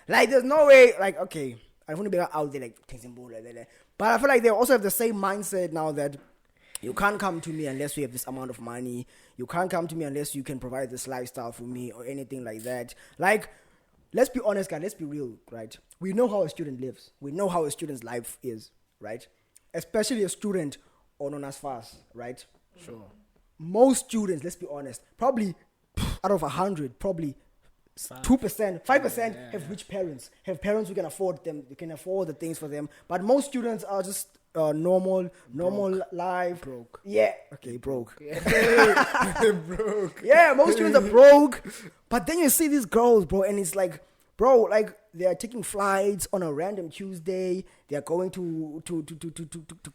There's no way. Okay, I want to be out there things but I feel like they also have the same mindset now that. You can't come to me unless you have this amount of money. You can't come to me unless you can provide this lifestyle for me or anything like that. Let's be honest, guys. Let's be real, right? We know how a student lives. We know how a student's life is, right? Especially a student on UNAS FAS, right? Sure. Most students, let's be honest, probably out of 100, probably 2%, 5% have rich parents. Have parents who can afford them. They can afford the things for them. But most students are just normal life. Broke. Yeah. Okay, broke. Yeah. Broke. Yeah, most students are broke. But then you see these girls, bro, and it's they are taking flights on a random Tuesday. They are going to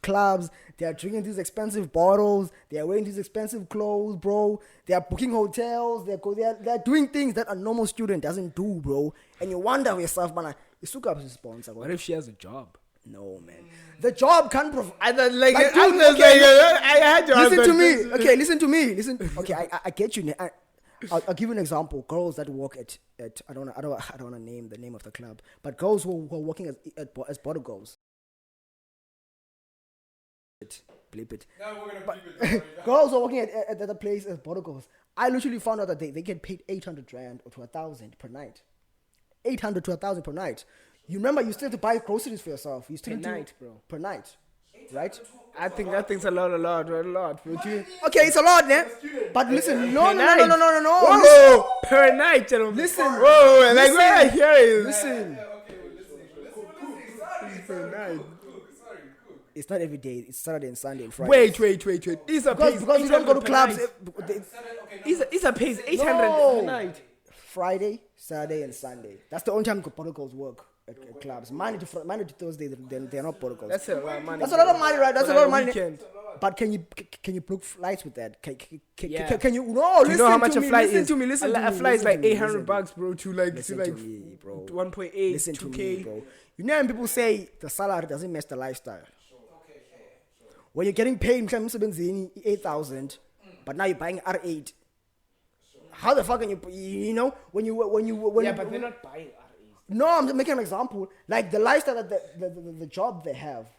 clubs. They are drinking these expensive bottles. They are wearing these expensive clothes, bro. They are booking hotels. They are doing things that a normal student doesn't do, bro. And you wonder yourself, man, what if she has a job? No, man. The job can't provide. I had to listen to me. Okay, listen to me. Okay, I get you. I'll give you an example. Girls that work at I don't want to name the name of the club, but girls who are working as bottle girls. Bleep it. No, we're gonna bleep it. Girls who are working at the place as bottle girls. I literally found out that they get paid 800 rand or to 1,000 per night. 800 to 1,000 per night. You remember, you still have to buy groceries for yourself. You still per night, bro. Per night, right? I think that thing's a lot. Okay, it's a lot, man. But listen, no. Whoa, per night, gentlemen. Listen. Whoa, where I hear is. Listen. Per night. It's not every day. It's Saturday and Sunday and Friday. Wait. These are pays because you don't go to clubs. These are pays 800 per night. Friday, Saturday, and Sunday. That's the only time protocols work at clubs. Monday to Thursday, they're not protocols. That's a lot of money. That's a lot of money, right? That's a lot of money. Weekend. But can you book flights with that? Can you? Do No, you listen know how much to a me, flight listen is? to me. Listen to me. A flight is like $800, bro. To Listen like to me, bro. 1.8, Listen 2K. to me, bro. You know when people say the salary doesn't match the lifestyle. When you're getting paid, 8,000, but now you're buying R8. How the fuck can you? You know when Yeah, you, but they're not buying R8s. No, I'm just making an example. Like the lifestyle that the job they have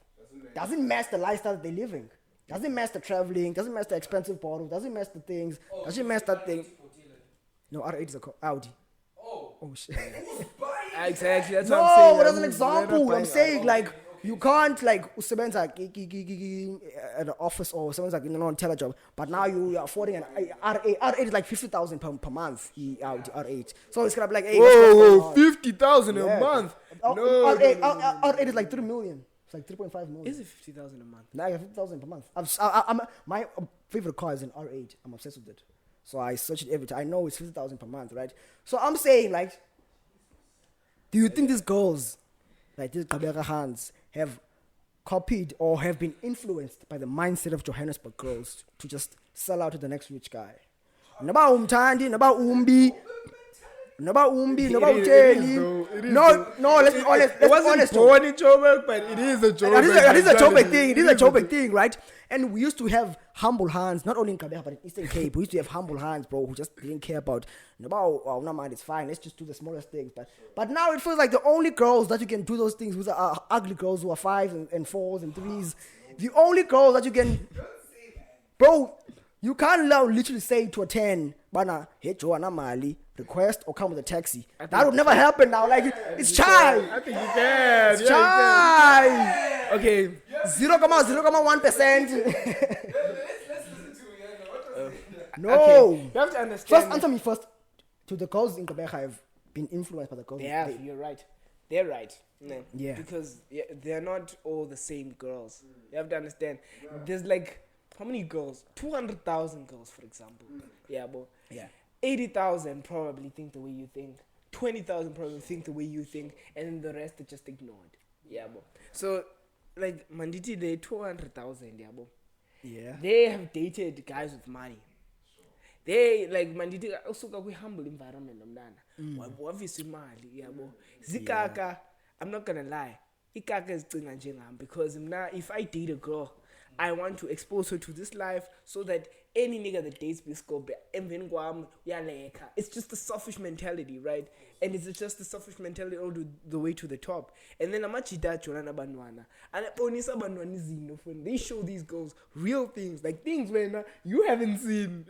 doesn't match the lifestyle that they're living. Doesn't match the traveling. Doesn't match the expensive bottles. Doesn't match the things. Doesn't match that thing. No, R8 is a Audi. Oh shit. Exactly. That's what I'm saying. No, that's an example. I'm saying like you can't like usebenza at the office or someone's like on telejob, but now you are affording an R8. R8 is like 50,000 per month. Audi R8. So it's gonna be like, hey, whoa, 50,000 a month. No, R8 is like 3 million. It's like 3.5 million. Is it 50,000 a month? Nah, 50,000 per month. My favorite car is an R8. I'm obsessed with it. So I search it every time. I know it's 50,000 per month, right? So I'm saying, like, do you think these girls, like these Gqeberha huns, have copied or have been influenced by the mindset of Johannesburg girls to just sell out to the next rich guy? Naba umthandi, naba umbi, naba uteli. No, let's be honest. It wasn't born in Joburg, but it is a Joburg. It is a Joburg thing. It is a Joburg thing, right? And we used to have humble hands, not only in Gqeberha, but in Eastern Cape. We used to have humble hands, bro, who just didn't care about, no man, it's fine. Let's just do the smallest things. But now it feels like the only girls that you can do those things with are ugly girls who are 5s and 4s and 3s. The only girls that you can, bro, you can't now literally say to a 10, bana, hey, Joanna Mali, request or come with a taxi. That would never happen now. Like, it's Chai. I think you can. It's Chai. Okay. 0.1%. Let's listen to it. No. Okay. You have to understand. First, answer me first. To the girls in Gqeberha have been influenced by the girls. Yeah, you're right. They're right. No. Yeah. Because they're not all the same girls. You have to understand. There's like, how many girls? 200,000 girls, for example. Yeah, but 80,000 probably think the way you think. 20,000 probably think the way you think. And then the rest are just ignored. Yeah, but so, like, Manditi, they 200,000, yeah, but they have dated guys with money. They, like, Manditi, also got a humble environment, obviously, mali, yeah, but Zikaka, I'm not gonna lie, Ikaka is because now, if I date a girl, I want to expose her to this life so that any nigga that dates me it's just a selfish mentality, right? And it's just a selfish mentality all the way to the top. And then they show these girls real things, like things when you haven't seen.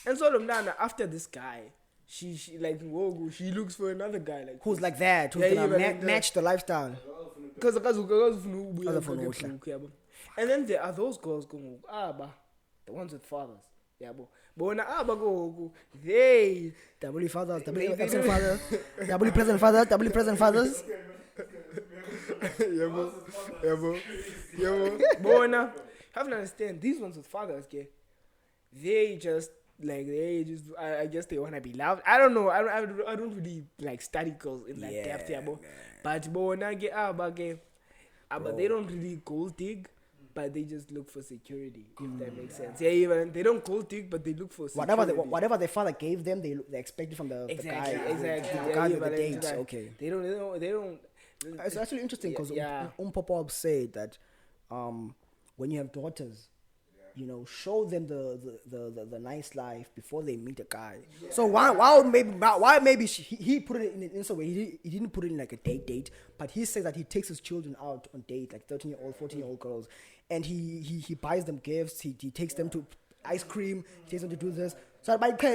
And so after this guy, she like she looks for another guy like who's like that, who's gonna match the lifestyle. And then there are those girls going the ones with fathers. Yeah, but when they double fathers, double absent fathers, double present fathers, double present fathers. But when you have to understand, these ones with fathers, they just I guess they want to be loved. I don't know. I don't really like study girls in that depth, but when I get but they don't really gold dig, but they just look for security, if that makes sense. Yeah, even they don't gold dig, but they look for security. Whatever their father gave them, they expect it from the guy. Exactly. The guy with the dates. Okay. They don't. It's actually interesting because Pop-Up said that when you have daughters, show them the nice life before they meet a guy. Yeah. So why maybe he put it in an instant way. He didn't put it in like a date, but he says that he takes his children out on dates, like 13-year-old, 14-year-old girls, and he buys them gifts. He takes them to ice cream. He takes them to do this. So by and go.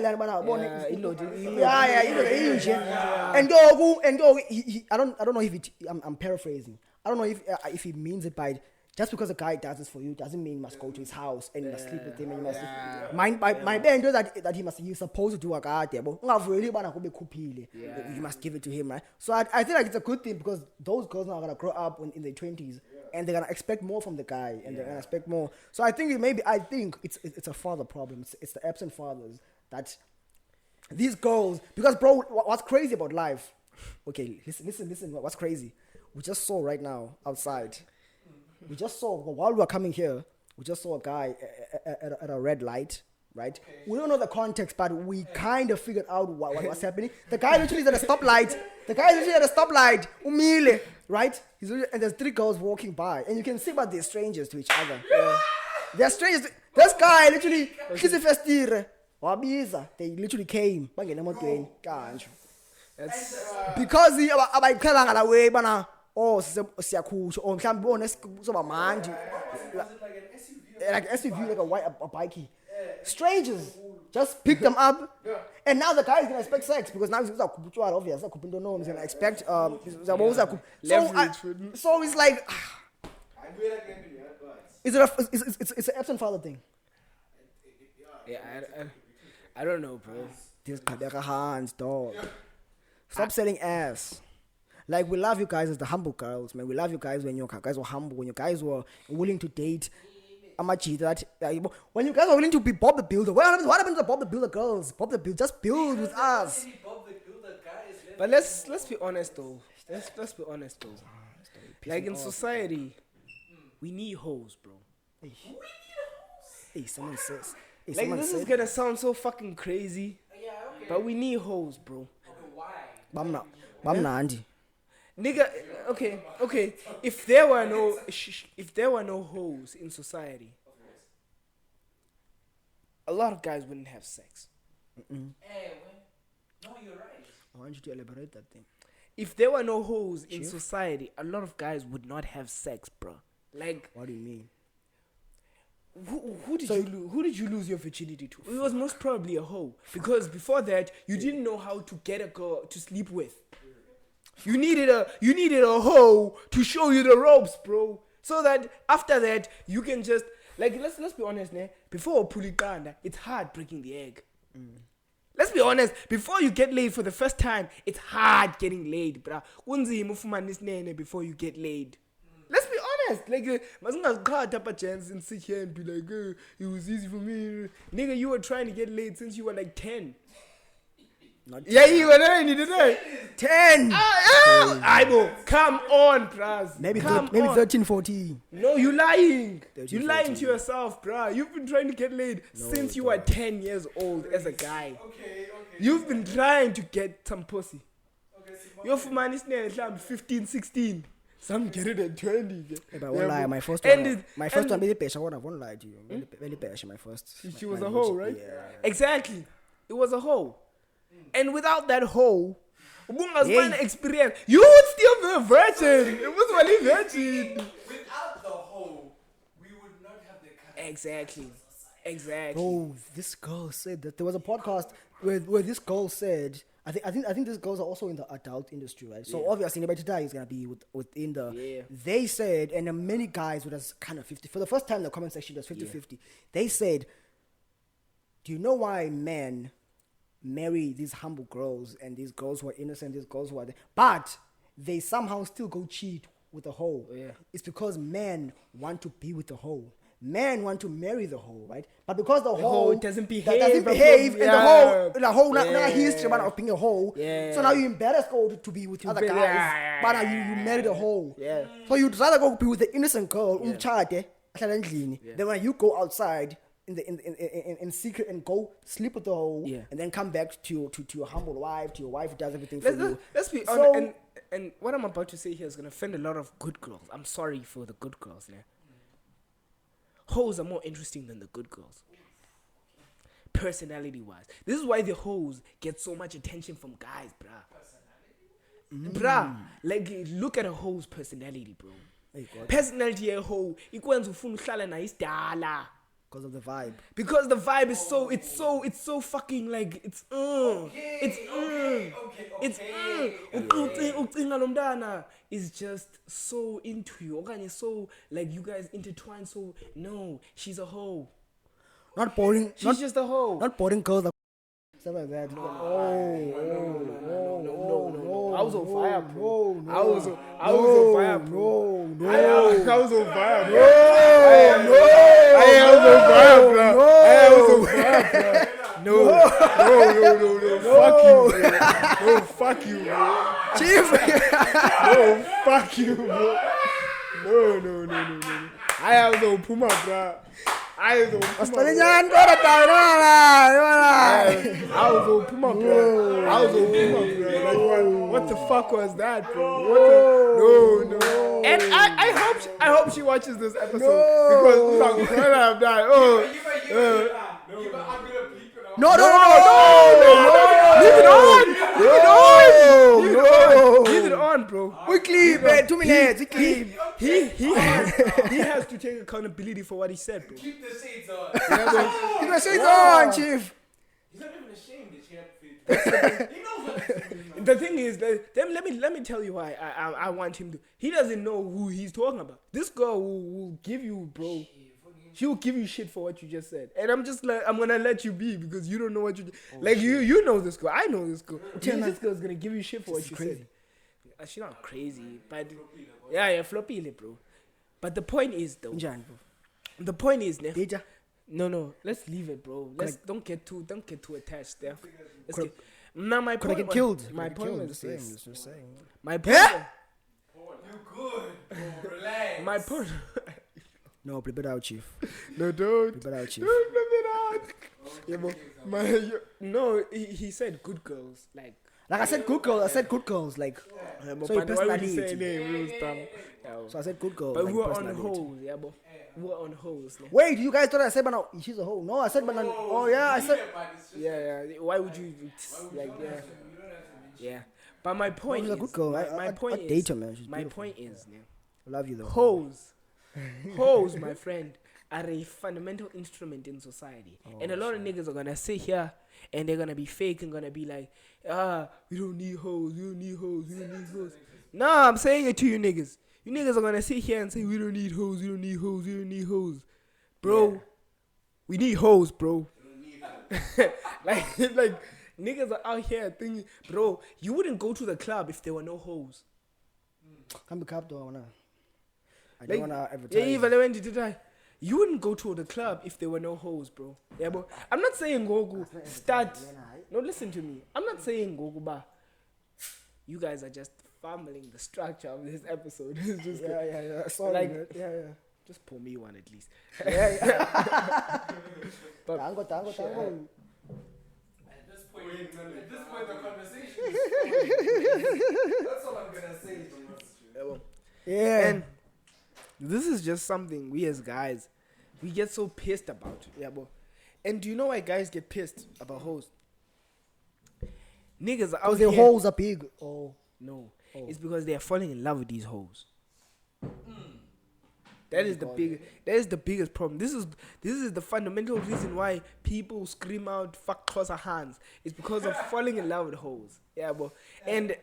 I don't know if I'm paraphrasing. I don't know if he means it by. Just because a guy does this for you doesn't mean you must go to his house and you must sleep with him and you must. My band knows that he's supposed to do a guy there, but you must give it to him, right? So I think like it's a good thing because those girls now are gonna grow up in their 20s and they're gonna expect more from the guy, and they're gonna expect more. So I think it's a father problem. It's the absent fathers that these girls, because bro, what's crazy about life? Okay, listen. What's crazy? We just saw right now outside. We just saw while we were coming here. We just saw a guy at a red light. Right? Okay. We don't know the context, but we kind of figured out what's happening. The guy literally is at a stoplight. Umile, right? And there's 3 girls walking by. And you can see about they're strangers to each other. They're strangers. This guy literally, they literally came. Because he like SUV, like a bikey. Strangers just pick them up, and now the guy is gonna expect sex because now he's obvious. He's gonna expect so it's like it's an absent father thing. Yeah, I don't know, bro. This Gqeberha huns, dog. Stop selling ass. Like, we love you guys as the humble girls, man. We love you guys when you guys were humble, when you guys were willing to date. When you guys are willing to be Bob the Builder, what happened to the Bob the Builder girls? Bob the Builder, just build with us. But let's be honest though. Let's be honest though. Like in society, we need hoes, bro. Hey, someone says. Like this is gonna sound so fucking crazy, but we need hoes, bro. Bamna Andy. Nigga, okay. If there were no hoes in society, a lot of guys wouldn't have sex. No, you're right. I want you to elaborate that thing. If there were no hoes in society, a lot of guys would not have sex, bro. Like, what do you mean? Who did you lose your virginity to? It was most probably a hoe, because before that you didn't know how to get a girl to sleep with. You needed a hoe to show you the ropes, bro. So that after that you can just like let's be honest, ne? Before pulikanda, it's hard breaking the egg. Let's be honest. Before you get laid for the first time, it's hard getting laid, bro. Before you get laid. Let's be honest. Like, must up a chance and sit here and be like, it was easy for me. Nigga, you were trying to get laid since you were like 10. You were 9, you didn't 10. Come on, bruh. Maybe 13, 14. No, you lying. 13, you're lying 14. To yourself, bruh. You've been trying to get laid since you were 10 years old as a guy. Okay. You've been trying to get some pussy. Your man is 15, 16. Some get it at 20. But I won't lie, my first one, really patient. I won't lie to you. Really patient, my first. She was a hoe, right? Yeah. Exactly. It was a hoe. And without that hoe, experience, you would still be a virgin. It was really virgin. Without the hoe, we would not have the kind. Exactly. Bro, this girl said that there was a podcast where this girl said, I think these girls are also in the adult industry, right? So obviously, anybody today is gonna be within the. Yeah. They said, and many guys with us kind of 50. For the first time, the comment section was 50-50. They said, "Do you know why men marry these humble girls and these girls who are innocent, these girls who are there, but they somehow still go cheat with the hoe? Yeah. It's because men want to be with the hoe. Men want to marry the hoe, right? But because the hoe doesn't behave, and the hoe not history of being a hoe. Yeah. So now you embarrass go to be with other guys, but now you marry the hoe. Yeah. So you'd rather go be with the innocent girl, then when you go outside in secret and go sleep with the hoe, and then come back to your humble wife, to your wife who does everything for you. Let's be honest, and what I'm about to say here is gonna offend a lot of good girls. I'm sorry for the good girls, yeah. Hoes are more interesting than the good girls, personality-wise. This is why the hoes get so much attention from guys, bruh. Like, look at a hoe's personality, bro. Personality a hoe, ikwenza ufuna uhlala naye isidala. Because of the vibe. Because the vibe is it's so fucking like it's just so into you. Okay, so like you guys intertwine. So no, she's a hoe. Not boring. She's just a hoe. Not boring girls. Stuff like that. No. I was on fire, bro. No, I was on fire, bro. No. I was on fire, bro. I was on fire, bro. No. Fuck you, bro. Chief. No, fuck you, bro. No. I was on Puma, bro. I was on Puma, bro. Like, what the fuck was that, bro? No. And I hope she watches this episode because when I'm done, No. Leave it on, bro. Quickly, man. 2 minutes. Quickly. He has to take accountability for what he said, bro. Keep the shades on. Keep the shades on, Chief. He's not even ashamed that she had He knows what he's doing. The thing is, let me tell you why I want him to. He doesn't know who he's talking about. This girl will give you, bro. She will give you shit for what you just said, and I'm just like, I'm gonna let you be because you don't know what you like. You know this girl. I know this girl. This girl's gonna give you shit for what you said. She's not crazy, but yeah, floppy, bro. But the point is though. The point is, no. Let's leave it, bro. Don't get too attached there. Now my point. Could I get killed? My point was this. My point. You good? Bro, relax. My point. No, flip it out, Chief. No, don't. Flip it out, Chief. Don't flip it out. No, he said good girls. Like I said good girls. Like, but so your why would personality. you say name? So I said good girls. But like we were on personality. hoes, yeah, but we were on hoes. Yeah. Wait, you guys thought I said, but no, she's a hoe. No, I said, but no. Oh yeah, I said. Yeah. Why would you like? Yeah. But my point is, a good girl. My point is, date her, man. She's my beautiful. point is, yeah, I love you though. Hoes, my friend, are a fundamental instrument in society. And a lot of niggas are gonna sit here and they're gonna be fake and gonna be like, we don't need hoes. Nah, I'm saying it to you niggas. You niggas are gonna sit here and say we don't need hoes. Bro, we need hoes, bro. like niggas are out here thinking, bro, you wouldn't go to the club if there were no hoes. Come to club though, I don't wanna advertise. Yeah, even when did I? You wouldn't go to the club if there were no hoes, bro. Yeah, but I'm not saying go start. No, listen to me. I'm not saying go ba. You guys are just fumbling the structure of this episode. It's just yeah. Sorry, like, man. Yeah. Just pour me one at least. But tango. At this point, the conversation is that's all I'm gonna say. Yeah. And this is just something we as guys, we get so pissed about. Yeah, bro. And do you know why guys get pissed about hoes? Niggas are out Because their here. holes are big. Oh. No. It's because they are falling in love with these hoes. That is the biggest problem. This is the fundamental reason why people scream out "fuck Xhosa hands." It's because of falling in love with hoes. Yeah, bro. And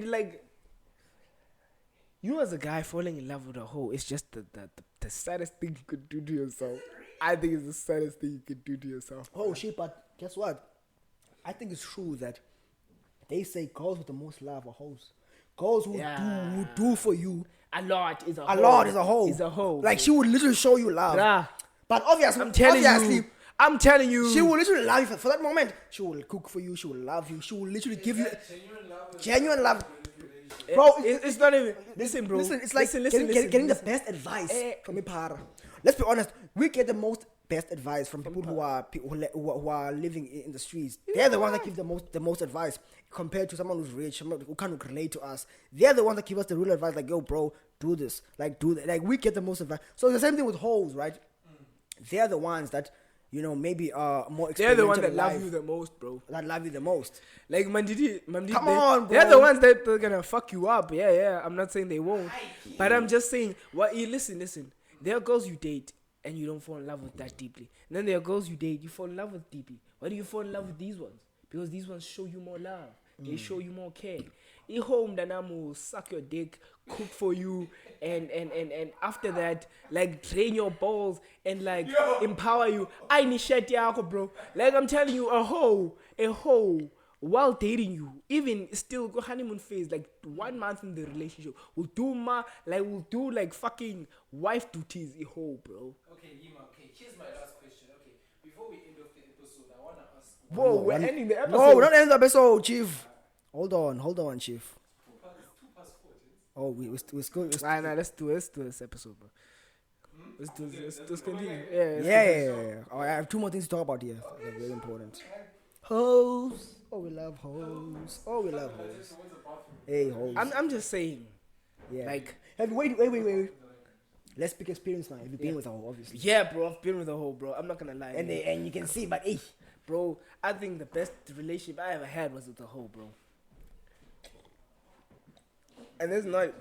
like, you as a guy falling in love with a hoe, it's just the saddest thing you could do to yourself. I think it's the saddest thing you could do to yourself. Oh shit! But guess what? I think it's true that they say girls with the most love are hoes. Girls who do for you. A lot is a hoe. A lot is a hoe. Is a hoe. Like, she would literally show you love. Bruh. But obviously, I'm telling you. She will literally love you for that moment. She will cook for you. She will love you. She will literally give you genuine love. Bro, it's not even. Listen, bro. Listen, it's like getting the best advice from Gqeberha. Let's be honest. We get the most best advice from people who are living in the streets. They're the ones that give the most advice compared to someone who's rich, someone who can't relate to us. They're the ones that give us the real advice, like, yo, bro, do this, like, do that. Like, we get the most advice. So it's the same thing with hoes, right? They're the ones that, you know, maybe are more experimental. They're the ones that love you the most, bro. That love you the most. Like, Mandidi, come on, bro. They're the ones that are gonna fuck you up. Yeah. I'm not saying they won't, but I'm just saying, listen. There are girls you date and you don't fall in love with that deeply. And then there are girls you date, you fall in love with deeply. Why do you fall in love with these ones? Because these ones show you more love. They show you more care. Home will suck your dick, cook for you, and after that, like, drain your balls and like empower you. I initiate yako, bro. Like, I'm telling you, a hoe while dating you, even still go honeymoon phase, like 1 month in the relationship, we'll do like fucking wife duties, bro. Okay, Yima, okay, here's my last question. Okay, before we end off the episode, I want to ask. Whoa, we're ending the episode. No, we're not ending the episode, Chief. Hold on, Chief. It's 2 past 4, James. Oh, we're still. Nah, let's do this episode, bro. Let's continue. Yeah. Oh, I have 2 more things to talk about here. They're very important. Hoes. Oh, we love hoes. Hey, hoes. I'm just saying. Yeah. Like, wait. Let's pick experience now. Have you been with a hoe, obviously? yeah, bro, I've been with a hoe, bro. I'm not gonna lie. And you can see, but hey, bro, I think the best relationship I ever had was with a hoe, bro. And there's not,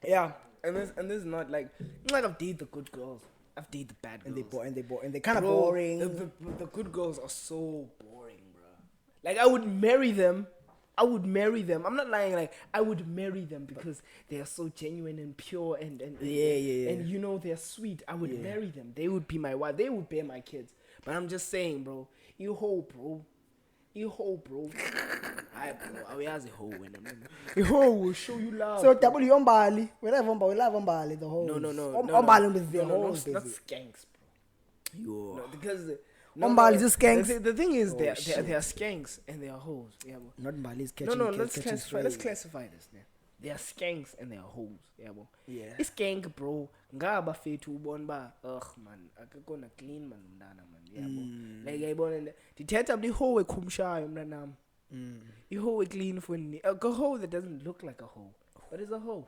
yeah. and there's not like I've dated the good girls, I've dated the bad girls, and they're kind of Bro, boring. The good girls are so boring, bro. Like I would marry them. I'm not lying. Like I would marry them because they are so genuine and pure and Yeah. and you know they're sweet. I would marry them. They would be my wife. They would bear my kids. But I'm just saying, bro. You hoe, bro. Alright, bro. I was a hoe when I'm. Hoe will show you love. So double yombali. We love ombali. The whole. No. Ombali with the hoes. Not skanks, bro. Yo. Because. Ombali is skanks. The thing is, they are skanks and they are hoes. Yeah, bro. Not Mbali is catching. Let's classify this. Yeah. They are skanks and they are hoes. Yeah, bro. Yeah. Iskank, bro. Ngaba fethu ubona ba. Ugh, man. Akekho na clean man umntana man. Yeah, bro. Like ayibona ndithetha ihowe ekhumshayo mntanami. Ihowe clean for me. A hoe that doesn't look like a hoe, but is a hoe.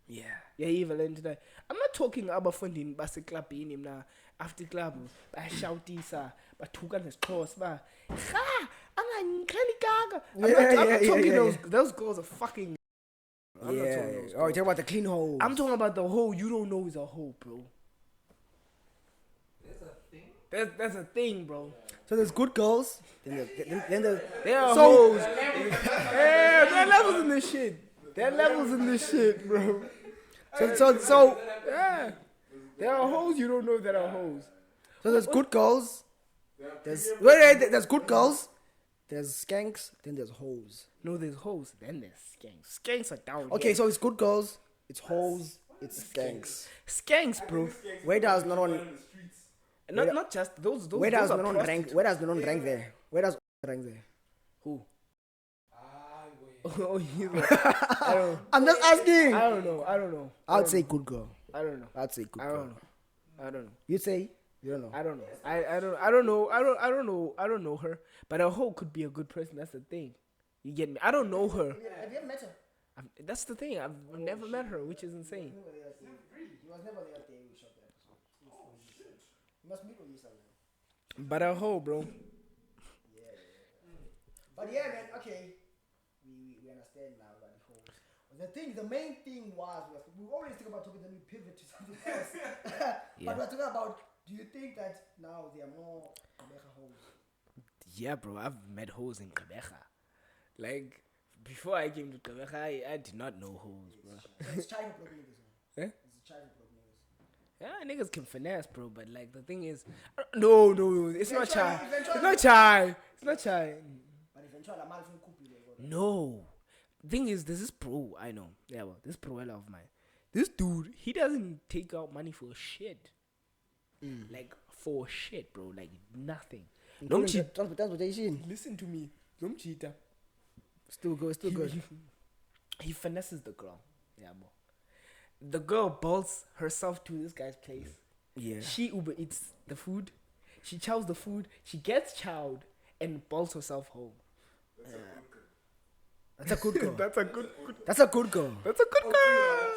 Yeah. Yeah, even today. I'm not talking about funding baseklabini mna after club bashoutisa bathuka nesixhosa ba ha angangikhali gaga. I'm not talking those girls are fucking. I'm not talking those. Oh, you talking about the clean hoe. I'm talking about the hoe you don't know is a hoe, bro. There's a thing, bro. So there's good girls. Then there are hoes. Yeah, there are levels in this shit. Bro. So yeah. There are hoes you don't know that are hoes. So there's good girls. There's good girls. There's skanks. Then there's hoes. No, there's hoes. Then there's skanks. Skanks are down. Okay, so it's good girls. It's hoes. It's skanks. Skanks, bro. Where does no one? Not just those. Where does no one rank? Where does no one rank there? Where does rank there? Who? Wait. Oh, he's like, I don't. I'm just asking. I don't know. I'd say good girl. I don't know. I'd say good girl. I don't know. You say you don't know. I don't know. I don't know. I don't know her. But a hoe could be a good person. That's the thing. You get me? I don't know her. Have you ever met her? That's the thing. I've never met her, which is insane. He was never there day we shot the episode. Oh shit! You must meet with you somewhere. But a hoe, bro. Yeah. But yeah, man. Okay. We understand now about the hoes. The main thing was we always think about topics, then we pivot to something else. But we're talking about. Do you think that now there are more Gqeberha hoes? Yeah, bro. I've met hoes in Gqeberha. Like before I came to Gqeberha, I did not know hoes, bro. It's Chai who brought me this one. Eh? It's Chai who brought me this. Yeah, niggas can finesse, bro. But like the thing is, no, it's not Chai. It's not Chai. But eventually, I'm out from Kupi. No. Thing is, there's this pro I know. Yeah, well, this pro of mine. This dude, he doesn't take out money for shit. Like for shit, bro. Like nothing. Don't cheat. Transportation. Listen to me. Don't cheat. Still good. He finesses the girl. Yeah, bro. The girl bolts herself to this guy's place. Yeah. She Uber eats the food. She chows the food. She gets chowed and bolts herself home. That's a good girl. That's a good. That's a good girl. That's a good girl.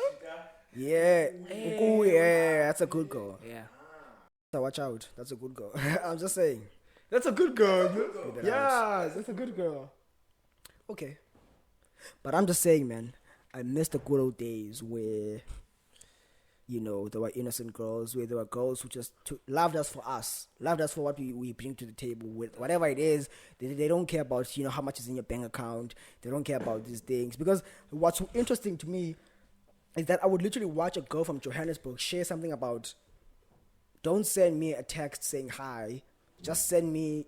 Yeah. Yeah, that's a good girl. Yeah. So watch out. That's a good girl. I'm just saying. That's a good girl. Yeah, that's a good girl. Okay. But I'm just saying, man, I miss the good old days where, you know, there were innocent girls, where there were girls who just loved us for us, loved us for what we bring to the table with whatever it is. They don't care about, you know, how much is in your bank account. They don't care about these things. Because what's interesting to me is that I would literally watch a girl from Johannesburg share something about, don't send me a text saying hi, just send me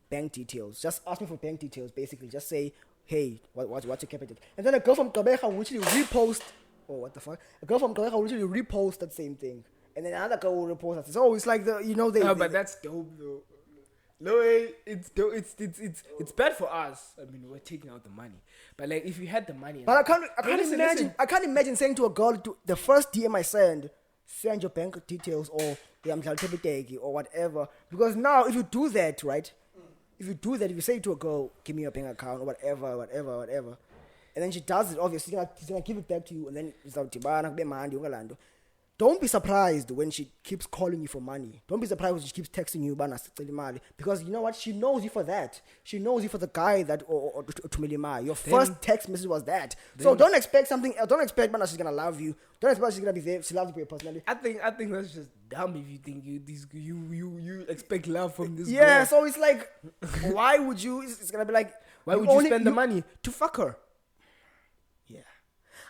bank details. Just ask me for bank details, basically. Just say, hey, what's your capital? And then a girl from Gqeberha will literally repost. Oh, what the fuck? A girl from Gqeberha will literally repost that same thing, and then another girl will repost that. So it's like but that's dope though. No way, it's dope. It's bad for us. I mean, we're taking out the money, but like if you had the money, but I can't imagine saying to a girl, the first DM I send your bank details or or whatever, because now if you do that, right? If you say to a girl, give me your bank account or whatever, and then she does it, obviously she's gonna give it back to you, and then it's out. Don't be surprised when she keeps calling you for money. Don't be surprised when she keeps texting you, because you know what? She knows you for that. She knows you for the guy that or your first text message was that. So don't expect something. Don't expect she's gonna love you. Don't expect she's gonna be there. She loves you for your personality. I think that's just dumb if you think you expect love from this. Yeah. girl. So it's like, why would you? It's gonna be like, why would you spend the money to fuck her? Yeah.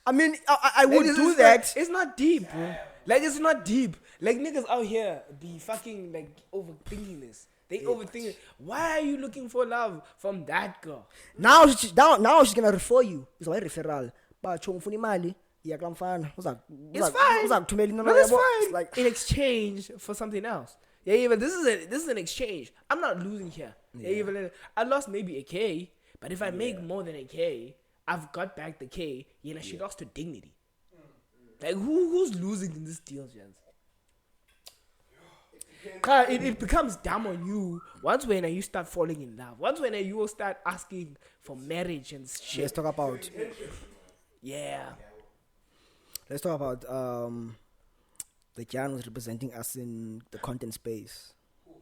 I mean, I would do that. It's not deep, bro. Like, it's not deep. Like, niggas out here be fucking, like, overthinking this. They overthink it. Why are you looking for love from that girl? Now she's gonna refer you. It's a referral. But chongfuni mali. It's fine. No, that's fine. Like, in exchange for something else. Yeah, even this is an exchange. I'm not losing here. Yeah, even I lost maybe a K, but if I make more than a K, I've got back the K. She lost her dignity. Like, who's losing in this deal, gents? It becomes dumb on you once when you start falling in love. Once when you will start asking for marriage and shit. Let's talk about. Yeah. Let's talk about the Janos representing us in the content space.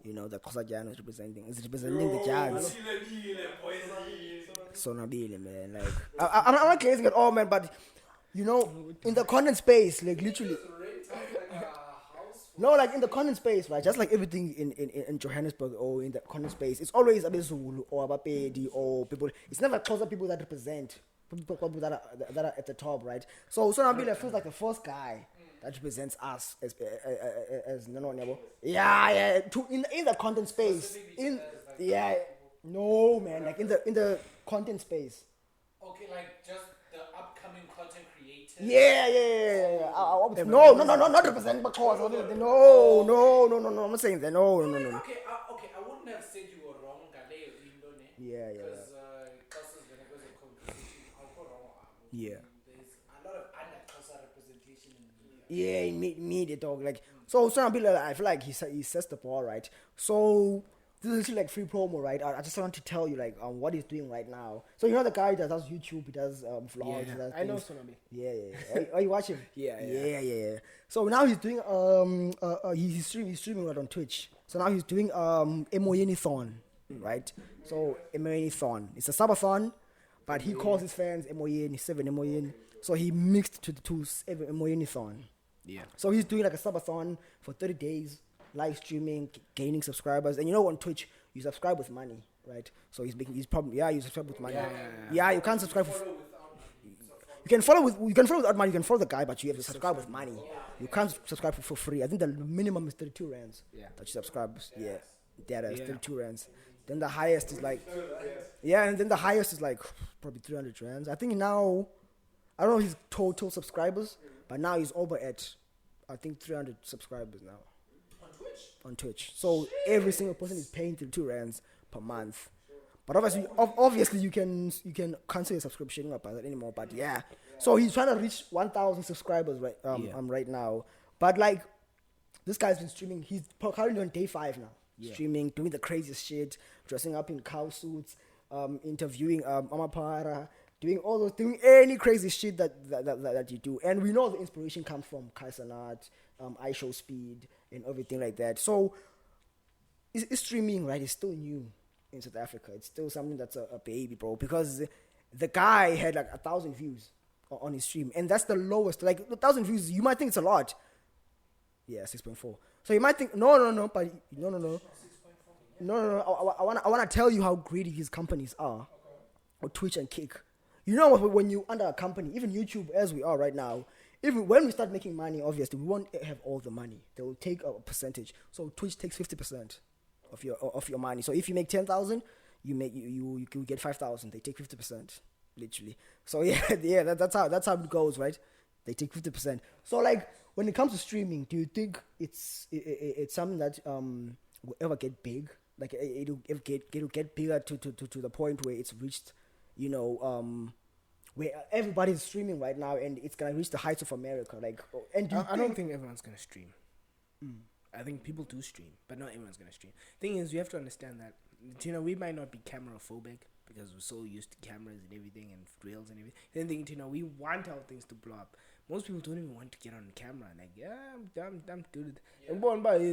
The Kosa Janos representing the Jans. So nabile, man. Like I'm not glazing at all, man, but in the content space, like literally. No, like in the content space, right? Just like everything in Johannesburg or in the content space, it's always Abezulu or Abapedi or people. It's never Xhosa people that represent people that are at the top, right? So Nabile feels like the first guy that represents us as yeah. In the content space, no man, like in the content space. Okay, like just the upcoming content creators. Yeah. No, not representing Xhosa. No. I'm not saying that. No. Okay. I wouldn't have said you were wrong, Galeo. Yeah. Because Xhosa's when it goes to conversation, I'll go wrong. Yeah. There's a lot of under-Xhosa representation in the media. Yeah, in media, dog. Like, so I feel like he sets the bar, right? So this is actually like free promo, right? I just want to tell you like what he's doing right now. So the guy that does YouTube, he does vlogs. Yeah, he does I know Sonabi. Yeah. Are you watching? Yeah. So now he's doing he's streaming right on Twitch. So now he's doing Emoyeni-thon, right? So Emoyeni-thon. It's a subathon, but he calls his fans Emoyeni, 7 Emoyeni. So he mixed to the two Emoyeni-thon. Yeah. So he's doing like a subathon for 30 days, live streaming, gaining subscribers. And on Twitch, you subscribe with money, right? So you subscribe with money. Yeah, you can't subscribe you can follow without money, you can follow the guy, but you have to subscribe with money. You can't subscribe for free. I think the minimum is 32 rands that you subscribe. Yeah. That is 32 rands. Then the highest is like probably 300 rands. I think now, I don't know his total subscribers, but now he's over at, I think 300 subscribers now. On Twitch. So every single person is paying 32 rands per month. But obviously you can cancel your subscription, not buy that anymore. But yeah. So he's trying to reach 1,000 subscribers right now. But like this guy's been streaming, he's currently on day 5 now. Yeah. Streaming, doing the craziest shit, dressing up in cow suits, interviewing Amapara, doing any crazy shit that you do. And we know the inspiration comes from Kaisanat, iShow Speed, and everything like that. So it's streaming, right? It's still new in South Africa. It's still something that's a baby, bro. Because the guy had like 1,000 views on his stream, and that's the lowest. Like 1,000 views, you might think it's a lot. Yeah, 6.4. So you might think no. I wanna tell you how greedy his companies are, or Twitch and Kick. When you under a company, even YouTube, as we are right now. Even when we start making money, obviously we won't have all the money. They will take a percentage. So Twitch takes 50% of your money. So if you make 10,000, you get 5,000. They take 50%, literally. So yeah, that's how it goes, right? They take 50%. So like when it comes to streaming, do you think it's something that will ever get big? Like it'll get bigger to the point where it's reached, where everybody's streaming right now, and it's gonna reach the heights of America. Like, and I don't think everyone's gonna stream. I think people do stream, but not everyone's gonna stream. Thing is, you have to understand that we might not be camera phobic because we're so used to cameras and everything and reels and everything. Then think we want our things to blow up. Most people don't even want to get on camera. Like, I'm dude. And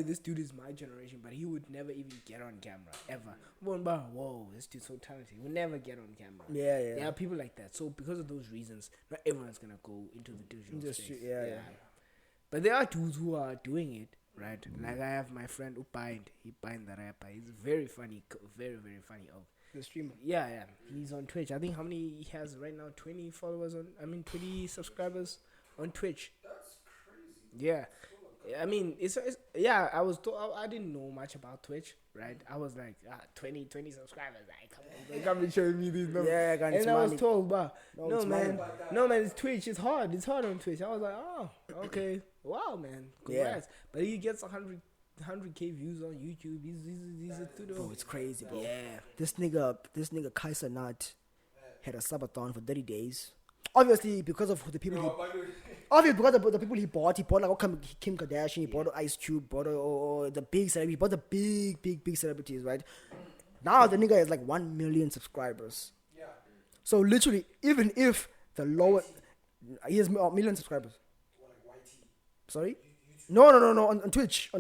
this dude is my generation, but he would never even get on camera ever. Whoa, this dude's so talented. He would never get on camera. Yeah. There are people like that. So because of those reasons, not everyone's gonna go into the digital space. Yeah. But there are dudes who are doing it, right? Like I have my friend who he bind the rapper. He's very funny, very very funny. The streamer. Yeah. He's on Twitch. I think how many he has right now? 20 followers 20 subscribers on Twitch. That's crazy. Yeah. I mean, it's I was I didn't know much about Twitch, right? I was like, 20 subscribers. Like, come on, they can't be showing me these numbers. Yeah, and I was told, no man, it's Twitch. It's hard on Twitch. I was like, oh, okay, wow, man, congrats. Yeah. But he gets 100K views on YouTube. He's a tutor. Bro, it's crazy, bro. Yeah. This nigga Kaiser Nut had a subathon for 30 days. Obviously, because of the people the people he bought like Kim Kardashian, he bought Ice Cube, bought the big celebrity, he bought the big celebrities, right? Now the nigga has like 1 million subscribers. Yeah. So literally, even if the lower, he has a million subscribers. Like YT. Sorry? No. On Twitch,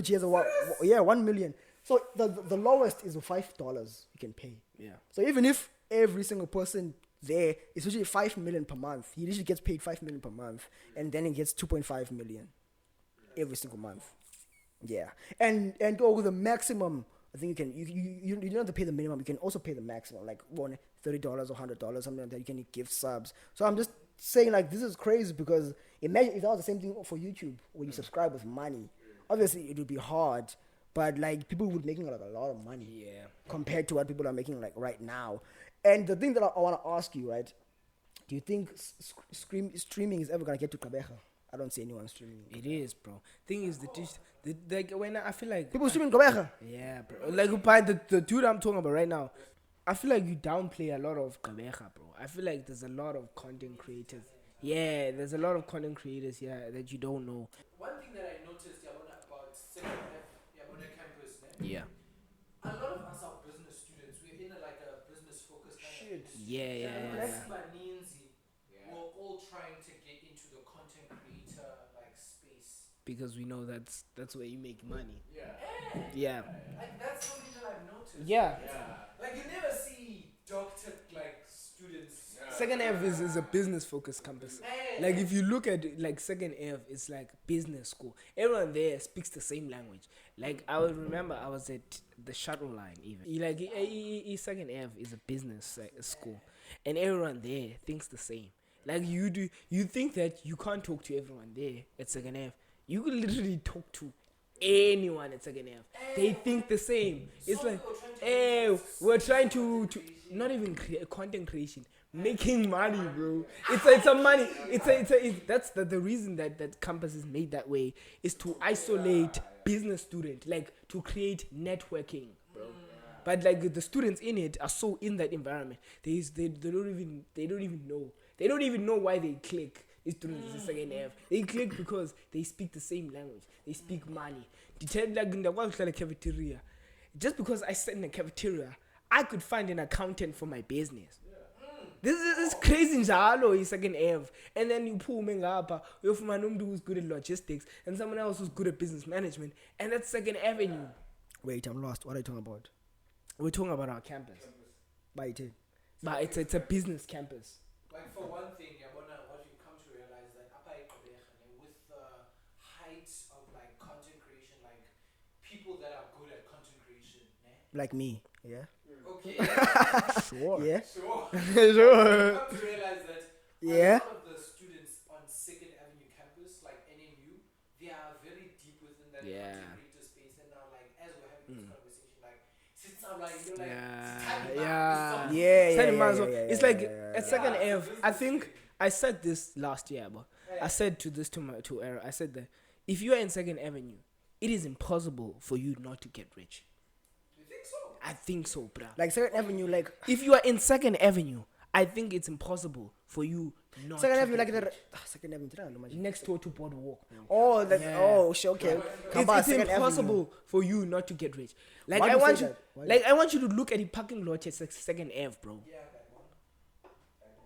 he has 1 million. So the lowest is $5 you can pay. Yeah. So even if every single person there, it's usually 5 million per month. He usually gets paid 5 million per month, and then he gets 2.5 million every single month. Yeah, and the maximum, I think you don't have to pay the minimum. You can also pay the maximum, like $30 or $100, something like that. You can give subs. So I'm just saying, like, this is crazy because imagine if that was the same thing for YouTube, where you subscribe with money. Obviously, it would be hard, but like people would be making like a lot of money compared to what people are making like right now. And the thing that I want to ask you, right? Do you think streaming is ever gonna get to Gqeberha? I don't see anyone streaming. It is, bro. Thing is, like when I feel like people streaming Gqeberha. Yeah, bro. Like by the dude I'm talking about right now, I feel like you downplay a lot of Gqeberha, bro. I feel like there's a lot of content creators. Yeah, there's a lot of content creators that you don't know. One thing that I noticed about second campus, yeah. A lot of us are business students. We're in like a business focused kind of. Yeah. We're all trying to get into the content creator like space. Because we know that's where you make money. Yeah. Like that's something that I've noticed. Yeah. Like you never see doctor like students. Second F is a business focused campus. Like if you look at it, like Second F, it's like business school. Everyone there speaks the same language. Like I would remember I was at the shuttle line even. Like Second F is a business school, and everyone there thinks the same. Like you think that you can't talk to everyone there at Second F. You could literally talk to anyone at Second F. They think the same. It's like, we're trying to not even content creation, making money, bro. It's a money. That's the reason that campus is made that way, is to isolate business student, like to create networking, bro. But like the students in it are so in that environment, they don't even know why they click. These students in Second F, they click because they speak the same language. They speak money. Like in the cafeteria, just because I sat in a cafeteria, I could find an accountant for my business. This is crazy njalo in Second F. And then you pull Mengapa, you find someone who's good at logistics and someone else who's good at business management, and that's Second Avenue. Wait, I'm lost. What are you talking about? We're talking about our campus. But it's a business campus. Like for one thing, what you come to realize that with the height of like content creation, like people that are good at content creation, like me, yeah. Okay. Sure. Yeah. Sure. Sure. You come to realize that yeah. a lot of the students on Second Avenue campus, like NMU, they are very deep within that content creator space. And now, like as we're having this conversation, like since I'm like, It's like at second F. I think I said this last year, but I said to Era. I said that if you are in Second Avenue, it is impossible for you not to get rich. You think so? I think so, bruh. Like Second Avenue, like if you are in Second Avenue, I think it's impossible for you not Second to Avenue, get like rich. Second Avenue, Next door to Boardwalk. Oh, that's okay. It's impossible for you not to get rich. Like Why I do you want say you, that? like I want you to look at the parking lot at Second Ave, bro.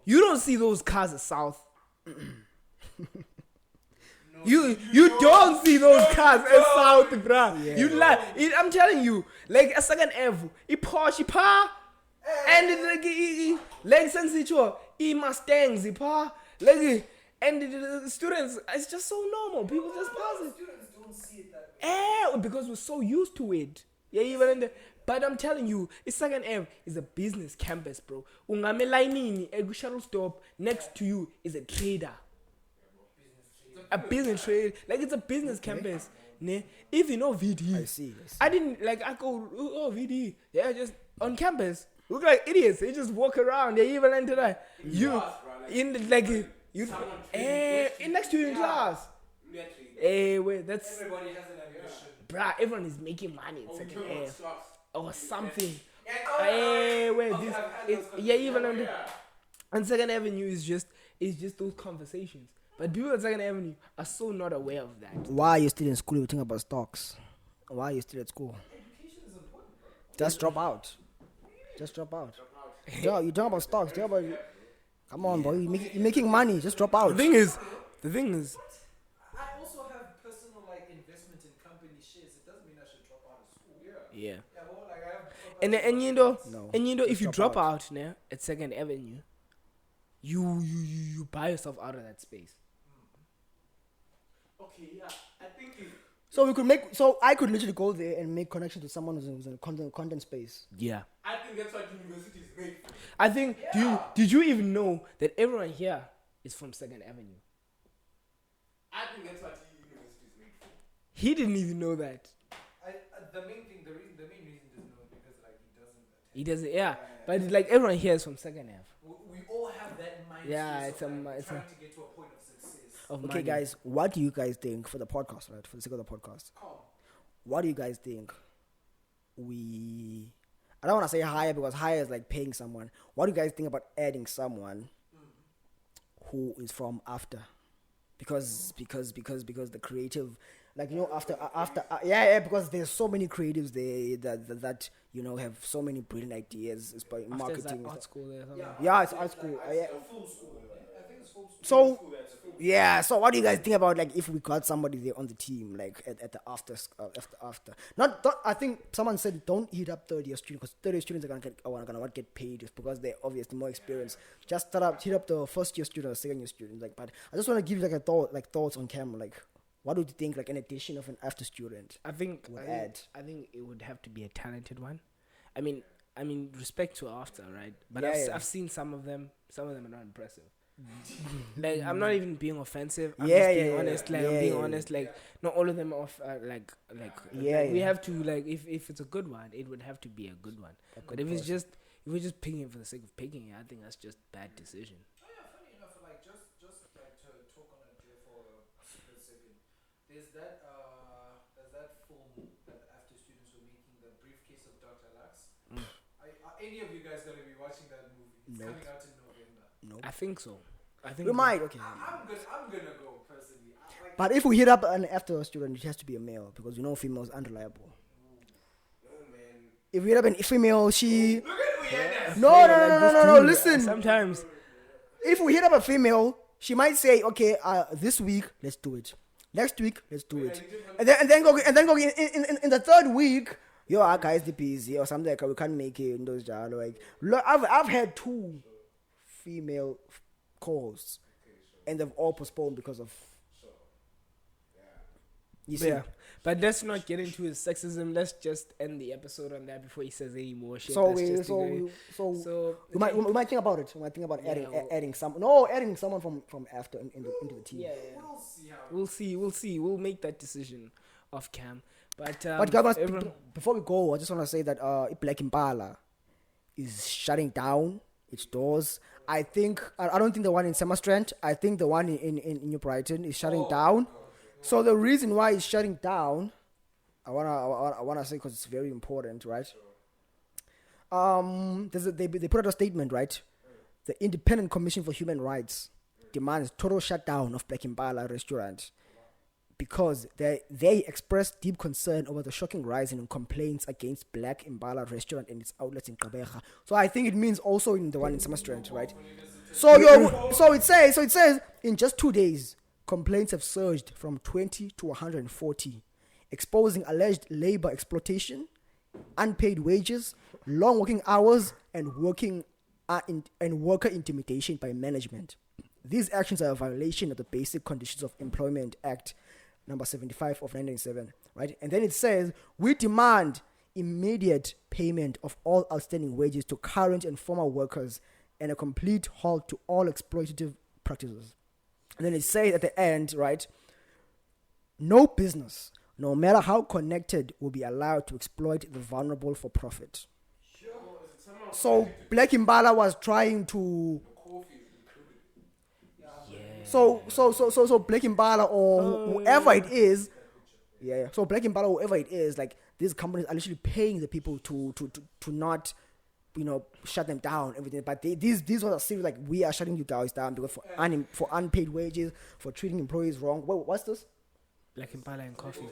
You don't see those cars at South. You don't see those cars at South, bruh. Yeah. You lie. I'm telling you, like a Second Ave, Porsche pa, and like Sensicho, Mustangs pa, like and the students, it's just so normal. People just pass it. Students don't see it that way. Because we're so used to it. Yeah, even in the. But I'm telling you, Second Ave is a business campus, bro. Ungame line a shuttle stop next to you is a trader. A business trade, like it's a business campus. Ne? If you know VD, I see. I didn't like. I go, VD, yeah, just on campus. Look like idiots. They just walk around. They even enter that. You in the, like you in next to you in class. Wait, that's Everybody has an ambition. bruh. Everyone is making money at Second Ave or something. Even on Second Avenue is just those conversations. But people at Second Avenue are so not aware of that. Why are you still in school? You think about stocks. Why are you still at school? Education is important, bro. Just drop out. Yeah, you talk about stocks. Talk about. Come on, boy. You're making money. Just drop out. The thing is, I also have personal investment in company shares. It doesn't mean I should drop out of school. yeah. Yeah, well, I have. And if you drop drop out now at Second Avenue, you buy yourself out of that space. Okay, yeah. I think I could literally go there and make connection to someone who's in content space. Yeah. I think that's what university is made for. I think. Did you even know that everyone here is from Second Avenue? I think that's what university is made for. He didn't even know that. The main reason doesn't know because he doesn't. He doesn't. Yeah. But everyone here is from Second Ave. We all have that mindset. Yeah, of trying to get to a point of success. Okay, Okay, guys, what do you guys think for the podcast, right? For the sake of the podcast, what do you guys think? I don't want to say hire because hire is like paying someone. What do you guys think about adding someone who is from after? Because the creative, because there's so many creatives there that have so many brilliant ideas. It's by marketing. Art school there. Yeah, it's art school. Full school. I think it's full school. So yeah, so what do you guys think about if we got somebody there on the team at the after? I think someone said don't hit up third year students because third year students are gonna get paid just because they're obviously more experienced. Just hit up the first year student or second year student. But I just want to give you thoughts on camera. What would you think an addition of an after student? I think it would have to be a talented one. I mean respect to after, right? But I've seen some of them. Some of them are not impressive. I'm not even being offensive. I'm just being honest. I'm being honest. Not all of them are we have to if it's a good one, it would have to be a good one. But if we're just picking it for the sake of picking it, I think that's just bad decision. Oh yeah, funny enough, just to talk on it for a split second. There's that film that after students were making, The Briefcase of Dr. Lux. Are any of you guys gonna be watching that movie? It's coming out in November. Nope. I think so. We might. Okay. I'm gonna go personally. But if we hit up an after student, it has to be a male because females unreliable. No man. If we hit up a female, she. Look at we No. Listen. Sometimes. If we hit up a female, she might say, "Okay, this week let's do it. Next week let's do it," and then go in the third week. Yo, our guys are busy or something we can't make it. Look, I've had 2 female co-hosts, and they've all postponed because of. You see. Yeah. But let's not get into his sexism. Let's just end the episode on that before he says any more shit. We might think about it. We might think about adding someone from after into the team. Yeah. We'll see. We'll make that decision off cam. But guys, before we go, I just want to say that Black Impala is shutting down its doors. I don't think the one in Summerstrand. I think the one in New Brighton is shutting down. So the reason why it's shutting down, I wanna say because it's very important, right? They put out a statement, right? The Independent Commission for Human Rights demands total shutdown of Black Impala restaurant because they expressed deep concern over the shocking rise in complaints against Black Impala restaurant and its outlets in Gqeberha. So I think it means also in the one in Summerstrand, right? So it says in just 2 days, complaints have surged from 20 to 140, exposing alleged labor exploitation, unpaid wages, long working hours, and worker intimidation by management. These actions are a violation of the Basic Conditions of Employment Act number 75 of 1997, right? And then it says, we demand immediate payment of all outstanding wages to current and former workers and a complete halt to all exploitative practices. And then it says at the end, right, no business, no matter how connected, will be allowed to exploit the vulnerable for profit. So Black Impala was trying to... So Black Impala or whoever it is, so Black Impala, whoever it is, like these companies are literally paying the people to not, shut them down, everything. But these ones are serious, like we are shutting you guys down because for unpaid wages, for treating employees wrong. What's this? Black Impala and coffee. They're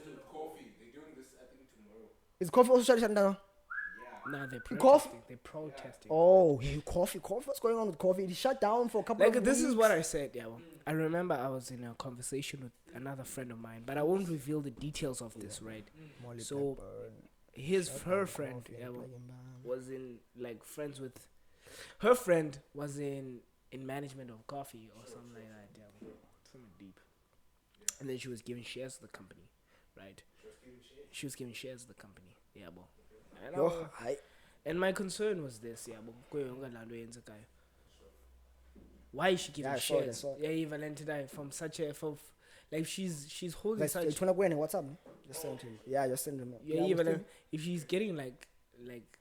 doing this, I think, tomorrow. Is coffee also shutting down? No, they're protesting. Coffee? They're protesting. Oh, coffee. What's going on with coffee? It shut down for a couple of weeks. This is what I said, yeah. Well, I remember I was in a conversation with another friend of mine, but I won't reveal the details of this, right? So, her friend, was in, friends with... Her friend was in management of coffee or something like that, yeah. Something deep. And then she was giving shares to the company, right? She was giving shares to the company, yeah, well. And my concern was this, yeah. Why is she giving shares? Yeah, even today from such a she's holding such. What's up? Just send him. Yeah, just send him. Yeah, even if she's getting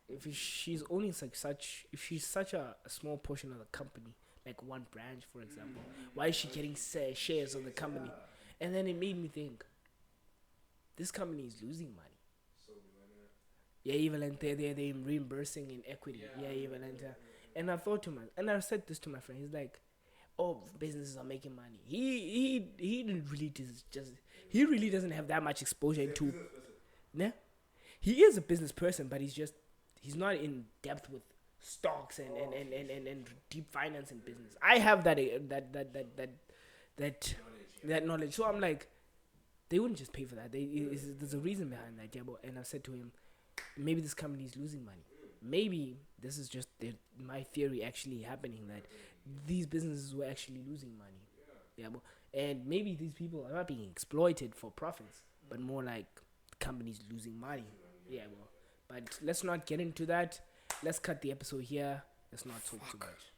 if she's owning if she's such a small portion of the company, like one branch, for example, why is she getting shares of the company? And then it made me think, this company is losing money. Yeah, even they're reimbursing in equity. Yeah, even and I thought to myself, and I said this to my friend. He's like, "Oh, businesses are making money." He really doesn't have that much exposure into. Yeah, he is a business person, but he's not in depth with stocks and deep finance and business. I have that knowledge. So I'm like, they wouldn't just pay for that. There's a reason behind that. Yeah, and I said to him, maybe this company is losing money. Maybe this is just my theory actually happening, that these businesses were actually losing money. Yeah, and maybe these people are not being exploited for profits, but more like companies losing money. Yeah, but let's not get into that. Let's cut the episode here. Let's not talk too much.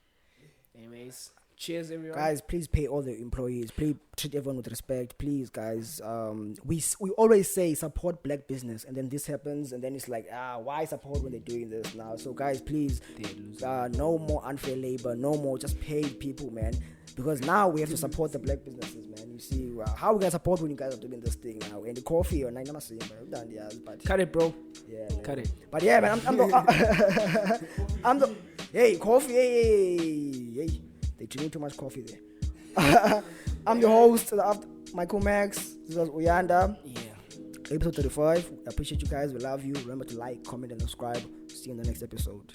Anyways, cheers, everyone. Guys, please pay all the employees. Please treat everyone with respect. Please, guys. We always say support black business, and then this happens, and then it's like, why support when they're doing this now? So, guys, please, no more unfair labor. No more just paid people, man. Because now we have to support the black businesses, man. You see, how we can support when you guys are doing this thing now? And the coffee, or I'm not saying, man. We've done the but cut it, bro. Yeah, man. Cut it. But yeah, man, hey, coffee, hey. They drinking too much coffee there. I'm the host, Michael Max. This was Uyanda. Yeah. Episode 35. I appreciate you guys. We love you. Remember to like, comment, and subscribe. See you in the next episode.